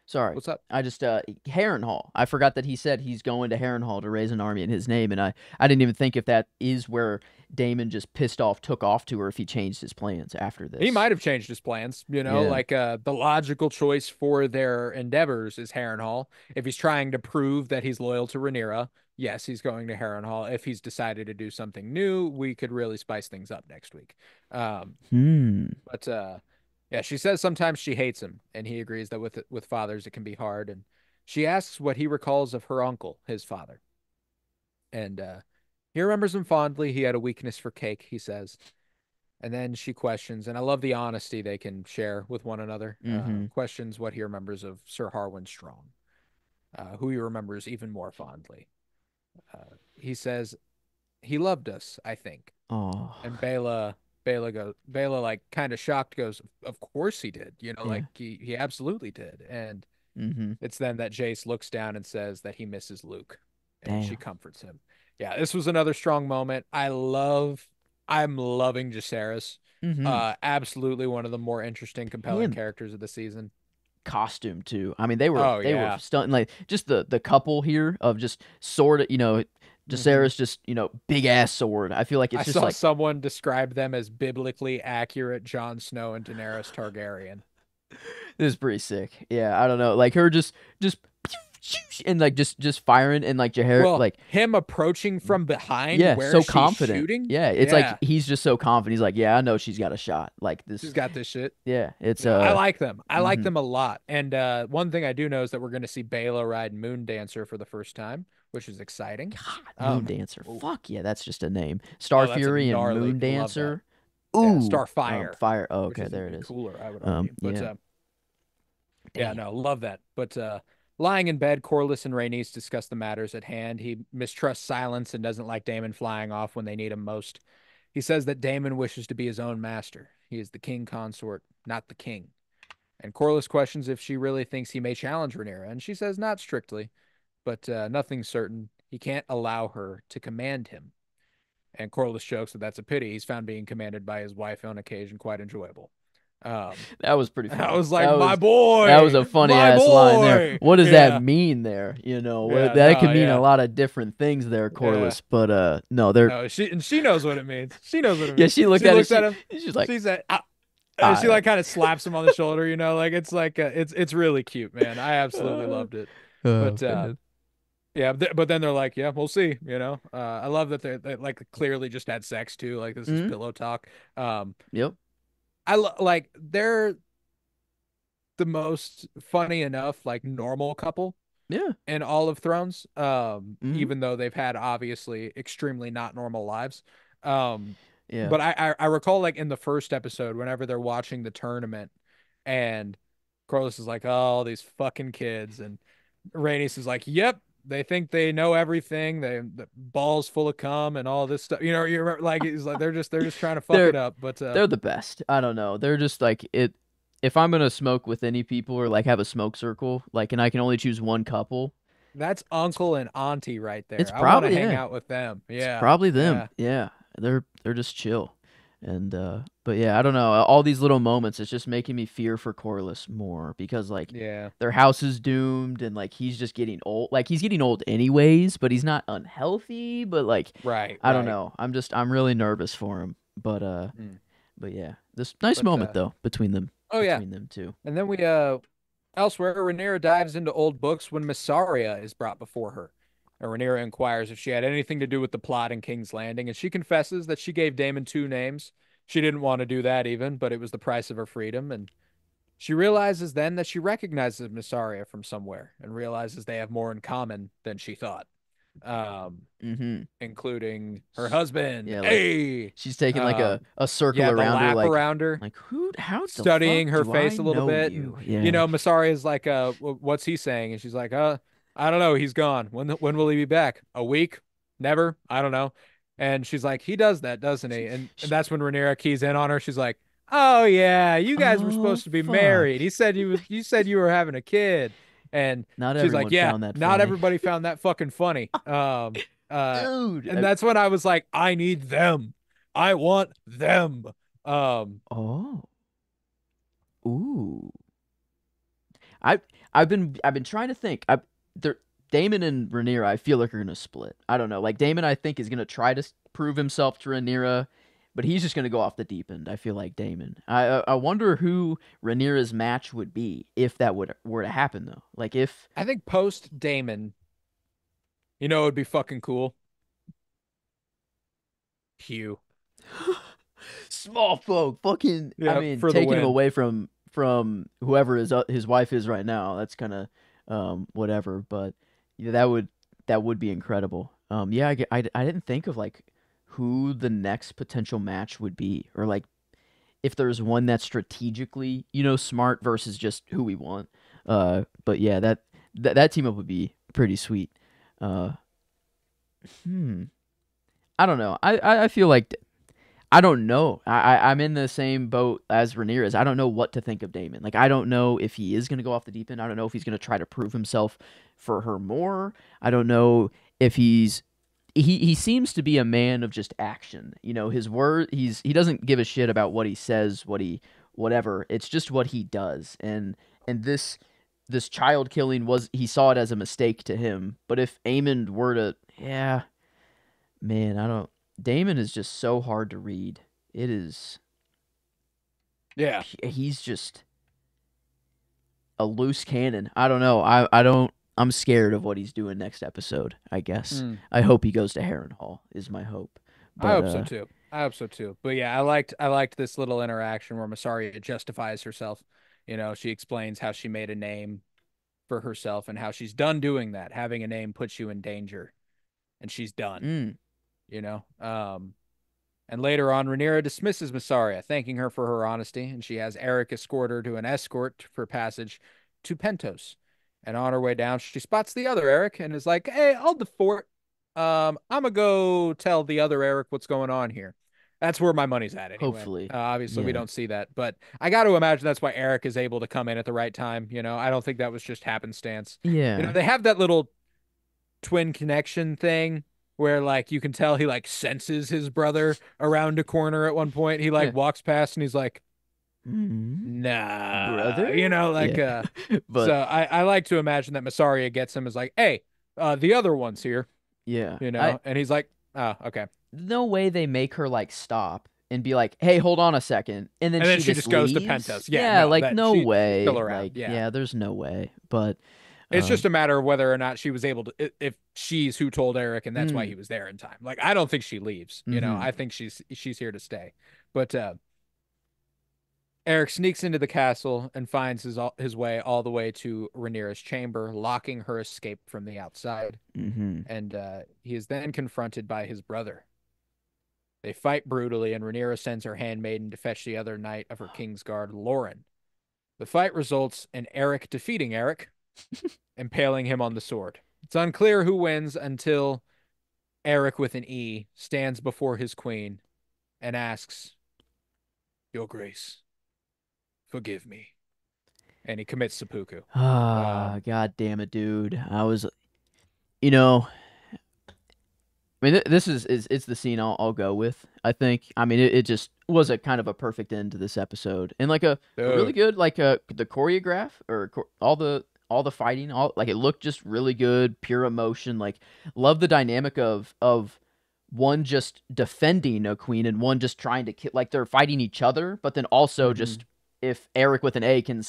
Sorry. What's up? I just Harrenhal. I forgot that he said he's going to Harrenhal to raise an army in his name, and I didn't even think if that is where Daemon just pissed off took off to, or if he changed his plans after He this. might have changed his plans, Yeah. like the logical choice for their endeavors is Harrenhal. If he's trying to prove that he's loyal to Rhaenyra, yes, he's going to Harrenhal. If he's decided to do something new, we could really spice things up next week. Um, Hmm. but yeah, she says sometimes she hates him, and he agrees that with fathers it can be hard. And she asks what he recalls of her uncle, his father, and he remembers him fondly. He had a weakness for cake, he says. And then she questions, and I love the honesty they can share with one another. Mm-hmm. Questions what he remembers of Sir Harwin Strong, who he remembers even more fondly. He says he loved us, I think. Oh. And Bela like kind of shocked goes, of course he did. Yeah. Like he absolutely did. And Mm-hmm. it's then that Jace looks down and says that he misses Luke, and she Damn. comforts him. Yeah, this was another strong moment. I'm loving Jacaerys. Mm-hmm. Absolutely one of the more interesting, compelling And characters of the season. costume too. I mean, they were Oh they were yeah. stunning. Like just the couple here of just sword. hmm Jacaerys just big ass sword. I feel like I it's just saw like someone describe them as biblically accurate Jon Snow and Daenerys Targaryen. this is pretty sick. Yeah, I don't know. Like her just and like just firing and like Jahair Well, like him approaching from behind yeah, where so she's confident. shooting. Yeah, it's like Yeah, he's just so confident. He's like, yeah, I know she's got a shot. Like she's this. got this shit. Yeah, it's I like them. I like hmm them a lot. And one thing I do know is that we're going to see Bela ride Moon Dancer for the first time, which is exciting. God, Moon Um, Dancer. oh, Fuck yeah, that's just a name. Star that's a Fury and Moon gnarly. Love that. Dancer. Yeah, Ooh, Starfire, fire. Oh, which okay, is there it even is. cooler, I would argue. But Yeah. yeah, Damn. no, love that. But lying in bed, Corlys and Rhaenys discuss the matters at hand. He mistrusts silence and doesn't like Daemon flying off when they need him most. He says that Daemon wishes to be his own master. He is the king consort, not the king. And Corlys questions if she really thinks he may challenge Rhaenyra, and she says not strictly, but nothing's certain. He can't allow her to command him. And Corlys jokes that that's a pity. He's found being commanded by his wife on occasion quite enjoyable. Um, That was pretty I funny. was like, That my was that was boy, a funny my ass line there. boy. What does that Yeah, mean there? yeah, That could no, mean a yeah, lot of different things there, yeah. Corliss. But no, they're No, she knows what it means. She knows what it yeah. means. She looked She at it. looks at him. She's like, She said, and she I. like kind of slaps him on the shoulder. Like it's like it's really cute, man. I absolutely Uh, loved it. oh But man. yeah, but then they're like, yeah, we'll see. I love that they like clearly just had sex too. Like this is Mm. pillow talk. Um, Yep. like they're the most funny enough like normal couple Yeah. in all of Thrones. Mm. Even though they've had obviously extremely not normal lives. Um, Yeah. but I recall like in the first episode, whenever they're watching the tournament, and Corlys is like, "Oh, all these fucking kids," and Rhaenys is like, "Yep, they think they know everything. The balls full of cum and all this stuff." You remember, like it's like they're just trying to fuck They're it up. But they're the best. I don't know. They're just like it. if I'm gonna smoke with any people or like have a smoke circle, like, and I can only choose one couple, That's it's uncle and auntie right it's there. I want to probably hang yeah, out with them. it's Yeah, probably them. yeah, Yeah, they're just chill, and but yeah, I don't know. All these little moments, it's just making me fear for Corlys more because like yeah. their house is doomed, and like he's just getting old. Like he's getting old anyways, but he's not unhealthy. But like Right, I don't right. know. I'm really nervous for him. Mm. But yeah, this nice But moment though oh yeah. between them two. And then we elsewhere, Rhaenyra dives into old books when Missaria is brought before her. And Rhaenyra inquires if she had anything to do with the plot in King's Landing, and she confesses that she gave Daemon two names. She didn't want to do that even, but it was the price of her freedom. And she realizes then that she recognizes Missaria from somewhere and realizes they have more in common than she thought. Um, Mm-hmm. including her husband. Yeah, like Hey, she's taking like um, a circle yeah, the around her, lap around her, like who? How the fuck studying her do I face a little know bit, and you? Yeah. Masari is like, what's he saying? And she's like, I don't know, he's gone. When will he be back? A week? Never? I don't know. And she's like, he does that, doesn't he? And Sh- that's when Rhaenyra keys in on her. She's like, oh yeah, you guys were Oh supposed to be fuck! married. You said you were having a kid. And Not she's like, everyone yeah, found that not funny, everybody found that fucking funny. Uh, dude. and that's when I was like, I need them. I want them. Oh, ooh. I I've been trying to think. There Damon and Rhaenyra, I feel like are gonna split. I don't know. Like Damon, I think is gonna try to prove himself to Rhaenyra, but he's just gonna go off the deep end. I feel like Damon. I wonder who Rhaenyra's match would be if that would were to happen though. Like if I think post Damon, it would be fucking cool. Hugh. small folk, fucking, I Yeah, mean, for the taking him win. away from whoever his wife is right now. That's kind of whatever, but yeah, that would be incredible. Yeah, I didn't think of like who the next potential match would be, or like if there's one that's strategically, smart versus just who we want. But yeah, that team up would be pretty sweet. Uh, hmm. I don't know. I feel like I don't know. I'm in the same boat as Ramirez. I don't know what to think of Damon. Like I don't know if he is gonna go off the deep end. I don't know if he's gonna try to prove himself for her more. I don't know if he seems to be a man of just action. His word he doesn't give a shit about what he says, whatever. It's just what he does. And this child killing was he saw it as a mistake to him. But if Aemond were to yeah, man, I don't Damon is just so hard to read. It is Yeah. he's just a loose cannon. I don't know. I don't I'm scared of what he's doing next episode, I guess. Mm. I hope he goes to Harrenhal is my hope. I But hope so too. I hope so too. But yeah, I liked this little interaction where Massaria justifies herself. She explains how she made a name for herself and how she's done doing that. Having a name puts you in danger, and she's done, mm, you know. And later on, Rhaenyra dismisses Massaria, thanking her for her honesty, and she has Eric escort her to an escort for passage to Pentos. And on her way down, she spots the other Eric and is like, "Hey, I'll deport. I'm gonna go tell the other Eric what's going on here." That's where my money's at anyway. hopefully. Obviously, we Yeah. don't see that, but I got to imagine that's why Eric is able to come in at the right time. I don't think that was just happenstance. Yeah. They have that little twin connection thing where like you can tell he like senses his brother around a corner at one point. He like Yeah. walks past and he's like, Mm, nah, brother? like Yeah. so But I like to imagine that Massaria gets him as like, hey, the other one's here, yeah. I and he's like, oh, okay. no way they make her like stop and be like, "Hey, hold on a second," and then And then she she just just goes to leaves. Pentos. Yeah, Yeah, no, like that no she's still way. around. Like Yeah. yeah, there's no way. But It's uh just a matter of whether or not she was able to, if she's who told Eric, and that's why mm, he was there in time. Like, I don't think she leaves. mhm. I think she's here to stay. But Eric sneaks into the castle and finds his way all the way to Rhaenyra's chamber, locking her escape from the outside. Mhm. And he is then confronted by his brother. They fight brutally, and Rhaenyra sends her handmaiden to fetch the other knight of her Kingsguard, Lauren. The fight results in Eric defeating Eric, impaling him on the sword. It's unclear who wins until Eric with an E stands before his queen and asks, Your Grace, forgive me, and he commits seppuku. Ah, god damn it, dude. You know, I mean, this is it's the scene I'll go with. I think. I mean, it just was a kind of a perfect end to this episode, and like a really Dude, good the choreograph or all the fighting, all like it looked just really good, pure emotion. Like, love the dynamic of one just defending a queen and one just trying to kill. Like they're fighting each other, but then also hmm just if Eric with an A can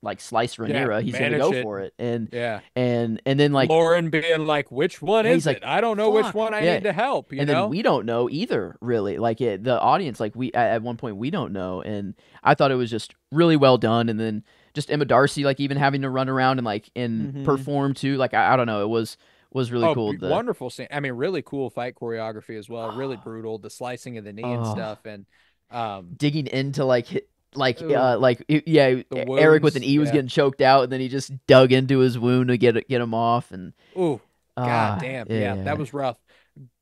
like slice yeah, Rhaenyra, he's gonna manage go it. for it, and Yeah. and then like Lauren being like, which one yeah, he's is like, it? I don't know which fuck. one I Yeah. need to help, you And then know? we don't know either, really. Like the audience, like at one point we don't know. And I thought it was just really well done. And then just Emma Darcy, like even having to run around and like and hmm perform too. Like I don't know, it was really Oh, cool. The wonderful scene. I mean, really cool fight choreography as well. Really brutal. The slicing of the knee and oh, stuff. And, um, digging into like oh, yeah, the Eric with an wounds. E was Yeah. getting choked out, and then he just dug into his wound to get him off. And Oh, god ah, damn. Yeah, that yeah, was rough.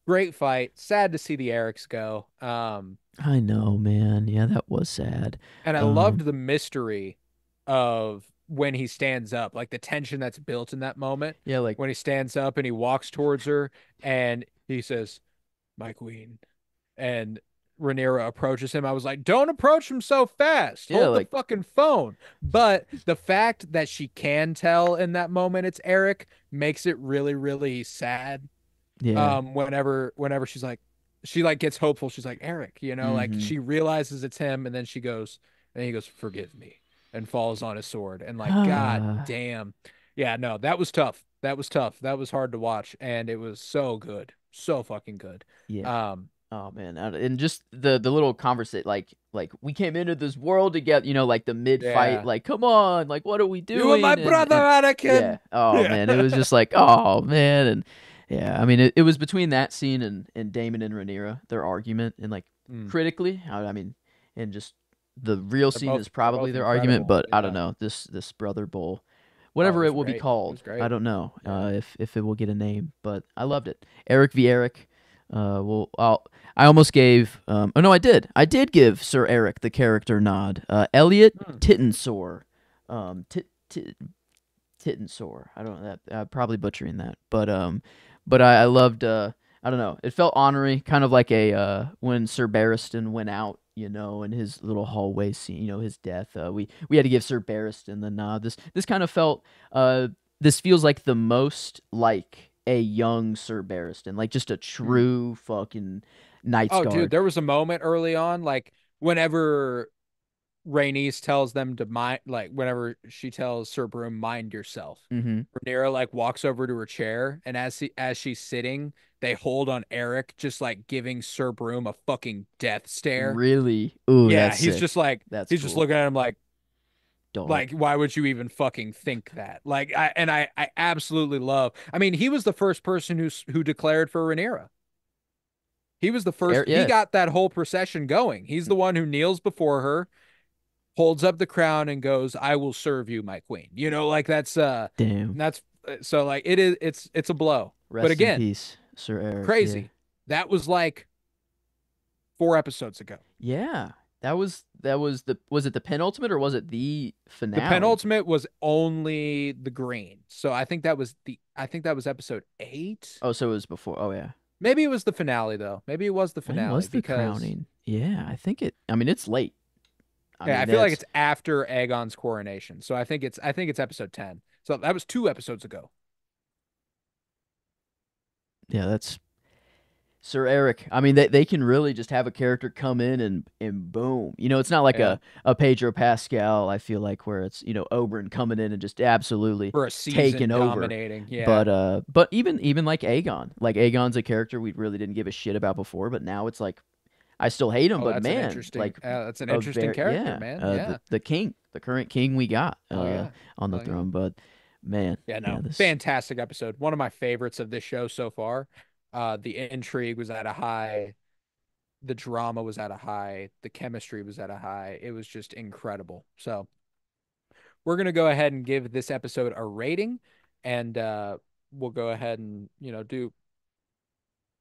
Great fight. Sad to see the Erics go. I know, man. Yeah, that was sad. And I loved Um, the mystery of when he stands up, like the tension that's built in that moment yeah, like when he stands up and he walks towards her and he says, "My queen." And Rhaenyra approaches him. I was like, "Don't approach him so fast. yeah, Hold the like fucking phone." But the fact that she can tell in that moment it's Eric makes it really, really sad. yeah. Whenever she like gets hopeful, she's like, Eric, like Mm-hmm. she realizes it's him, and then he goes, forgive me, and falls on his sword. And like, god Ah, damn. Yeah, no, that was tough. That was tough. That was hard to watch, and it was so good. So fucking good. yeah. Um, Oh man, and just the little conversation, like we came into this world together, like the mid fight, yeah. like come on, like what are we You were my doing? brother, And yeah, Anakin. oh Yeah. man, it was just like oh man, and yeah, I mean it was between that scene and Damon and Rhaenyra, their argument, and like Mm, critically, I mean, and just the real scene is they're probably both their argument, incredible. but I don't Yeah. know this brother bowl. Oh, it Whatever was it will be great. It was called, I great. don't know Yeah. if it will get a name, but I loved it. Eric v. Eric. I almost gave. Oh no, I did. I did give Sir Eric the character nod. Elliot Mm. Tittensor. Tit tit Tittensor. I don't know that. I'm probably butchering that, but I loved. I don't know. It felt honorary, kind of like a when Sir Barristan went out, in his little hallway scene, his death. We had to give Sir Barristan the nod. This kind of felt. This feels like the most like a young Sir Barristan, like just a Mm. true fucking Knight's Oh, dude, Guard. there was a moment early on, like whenever Rhaenys tells them to mind, like whenever she tells Sir Broom, mind yourself. Mm-hmm. Rhaenyra like walks over to her chair, and as she's sitting, they hold on Eric, just like giving Sir Broom a fucking death stare. Really? Ooh, Yeah, that's sick. That's he's just cool. looking at him Don't. why would you even fucking think that? Like I absolutely love. I mean, he was the first person who declared for Rhaenyra. He was the first. He Yeah. got that whole procession going. He's the one who kneels before her, holds up the crown and goes, "I will serve you, my queen." Like Damn. that's so like it is it's a blow. But Rest in again, peace, Sir Eric. Yeah. crazy. That was like 4 episodes ago. Yeah. That was was it the penultimate or was it the The finale? penultimate was only the green. So I think that was episode 8. Oh, so it was before. Oh yeah. Maybe it was the finale though. Maybe it was the When finale was the because crowning? Yeah, I mean it's late. I yeah, I mean feel like that's it's after Aegon's coronation. So I think it's episode 10. So that was 2 episodes ago. yeah, that's Sir Eric. I mean they can really just have a character come in and boom. It's not like Yeah. a Pedro Pascal, I feel like where it's, Oberyn coming in and just absolutely For a taking season over. dominating. Yeah. But even like Aegon. Like Aegon's a character we really didn't give a shit about before, but now it's like I still hate him, Oh, but man, like that's an a interesting very character, yeah, man. Yeah. the king, the current king we got Oh yeah. on the Oh yeah. throne. But man, Yeah, yeah, no. this Fantastic episode. One of my favorites of this show so far. The intrigue was at a high, the drama was at a high, the chemistry was at a high. It was just incredible. So, we're going to go ahead and give this episode a rating and we'll go ahead and, do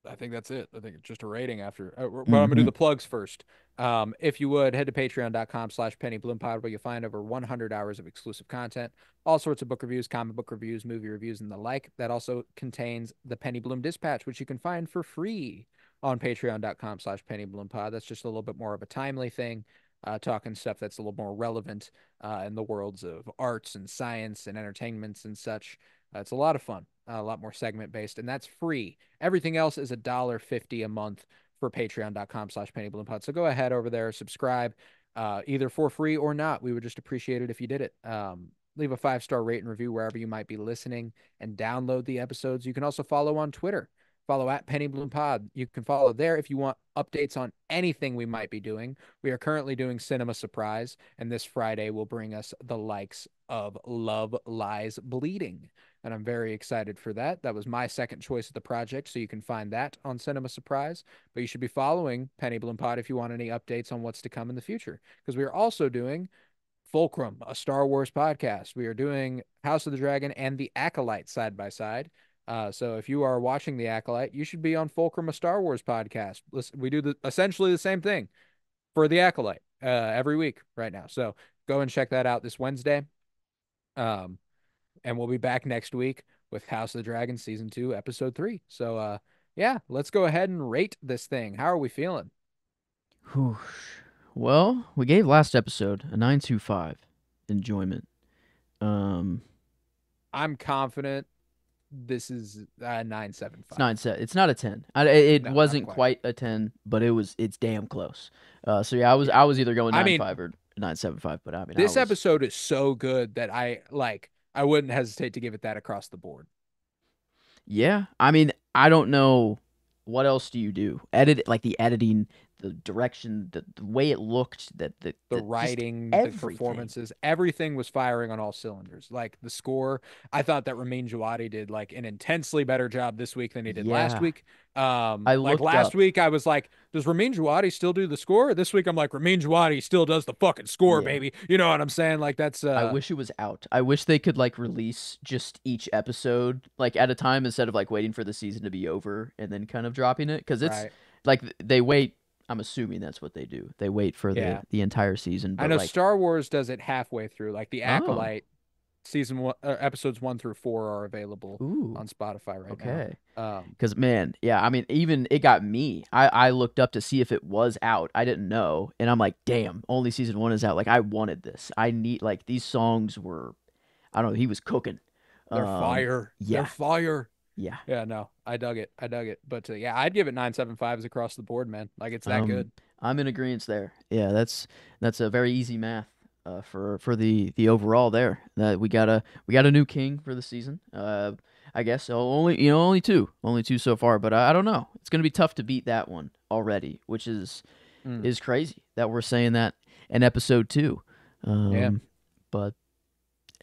I think that's it. I think it's just a rating after. But I'm gonna do Hmm. the plugs first. If you would head to patreon.com/pennybloom where you'll find over 100 hours of exclusive content, all sorts of book reviews, comic book reviews, movie reviews, and the like. That also contains the Penny Bloom Dispatch, which you can find for free on patreon.com/pennybloom. That's just a little bit more of a timely thing, talking stuff that's a little more relevant in the worlds of arts and science and entertainments and such. It's a lot of fun, a lot more segment based, and that's free. Everything else is $1.50 a month for patreon.com/pennybloom. So go ahead over there, subscribe, either for free or not. We would just appreciate it if you did it. Leave a 5-star rate and review wherever you might be listening and download the episodes. You can also follow on Twitter. Follow at Penny Bloom Pod. You can follow there if you want updates on anything we might be doing. We are currently doing Cinema Surprise, and this Friday will bring us the likes of Love Lies Bleeding. And I'm very excited for that. That was my second choice of the project, so you can find that on Cinema Surprise. But you should be following Penny Bloom Pod if you want any updates on what's to come in the future, because we are also doing Fulcrum, a Star Wars podcast. We are doing House of the Dragon and The Acolyte side by side. So if you are watching The Acolyte, you should be on Fulcrum, a Star Wars podcast. Listen, we do essentially the same thing for The Acolyte every week right now. So go and check that out this Wednesday. Um, and we'll be back next week with House of the Dragon season 2, episode 3. So yeah, let's go ahead and rate this thing. How are we feeling? Whew. Well, we gave last episode a 9.25 enjoyment. Um, I'm confident this is a it's 9.75. nine set. It's not a 10. It No, not wasn't quite. quite a 10, but it's damn close. So yeah, Yeah. I was either going I nine mean, five or 9.75, but I mean I this was. episode is so good that I wouldn't hesitate to give it that across the board. Yeah, I mean, I don't know what else do you do? Edit like the editing, the direction, the way it looked, The the just writing, the everything. performances, everything was firing on all cylinders. Like the score, I thought that Ramin Djawadi did like an intensely better job this week than he did last Yeah, week. I Like looked last up. week, I was like, does Ramin Djawadi still do the score? This week, I'm like, Ramin Djawadi still does the fucking score, Yeah, baby. You know what I'm saying? Like that's I wish it was out. I wish they could like release just each episode like at a time instead of like waiting for the season to be over and then kind of dropping it because it's right. like they wait. I'm assuming that's what they do. They wait for Yeah, the entire season, I but know like, Star Wars does it halfway through. Like the oh, Acolyte season one, episodes 1 through 4 are available ooh, on Spotify right now. okay. Um, Because man, yeah, I mean, even it got me. I looked up to see if it was out. I didn't know, and I'm like, damn, only season one is out. Like I wanted this. I need like these songs were. I don't know. He was cooking. they're fire. They're Yeah, fire. yeah. Yeah, no, I dug it. I dug it. But yeah, I'd give it 9.75s across the board, man. Like it's that Um, good. I'm in agreement there. Yeah, that's a very easy math. For the overall there, that we got a new king for the season. I guess so only only two so far, but I don't know. It's gonna be tough to beat that one already, which Mm, is crazy that we're saying that in episode 2. yeah, Um, but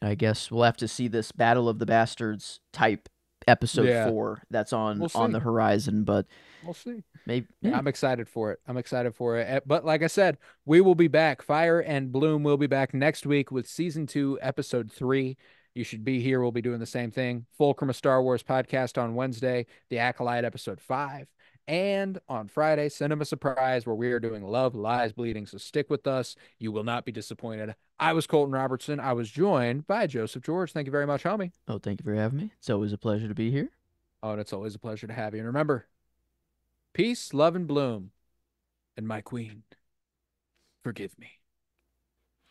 I guess we'll have to see this Battle of the Bastards type episode yeah. 4 that's We'll on see. the horizon. But We'll see. maybe Yeah, yeah. I'm excited for it. I'm excited for it. But like I said, we will be back. Fire and Bloom will be back next week with season 2, episode 3. You should be here. We'll be doing the same thing. Fulcrum, a Star Wars podcast on Wednesday, The Acolyte, episode 5. And on Friday, Cinema Surprise, where we are doing Love, Lies, Bleeding. So stick with us. You will not be disappointed. I was Colton Robertson. I was joined by Joseph George. Thank you very much, homie. Oh, thank you for having me. It's always a pleasure to be here. Oh, and it's always a pleasure to have you. And remember, peace, love, and bloom. And my queen, forgive me.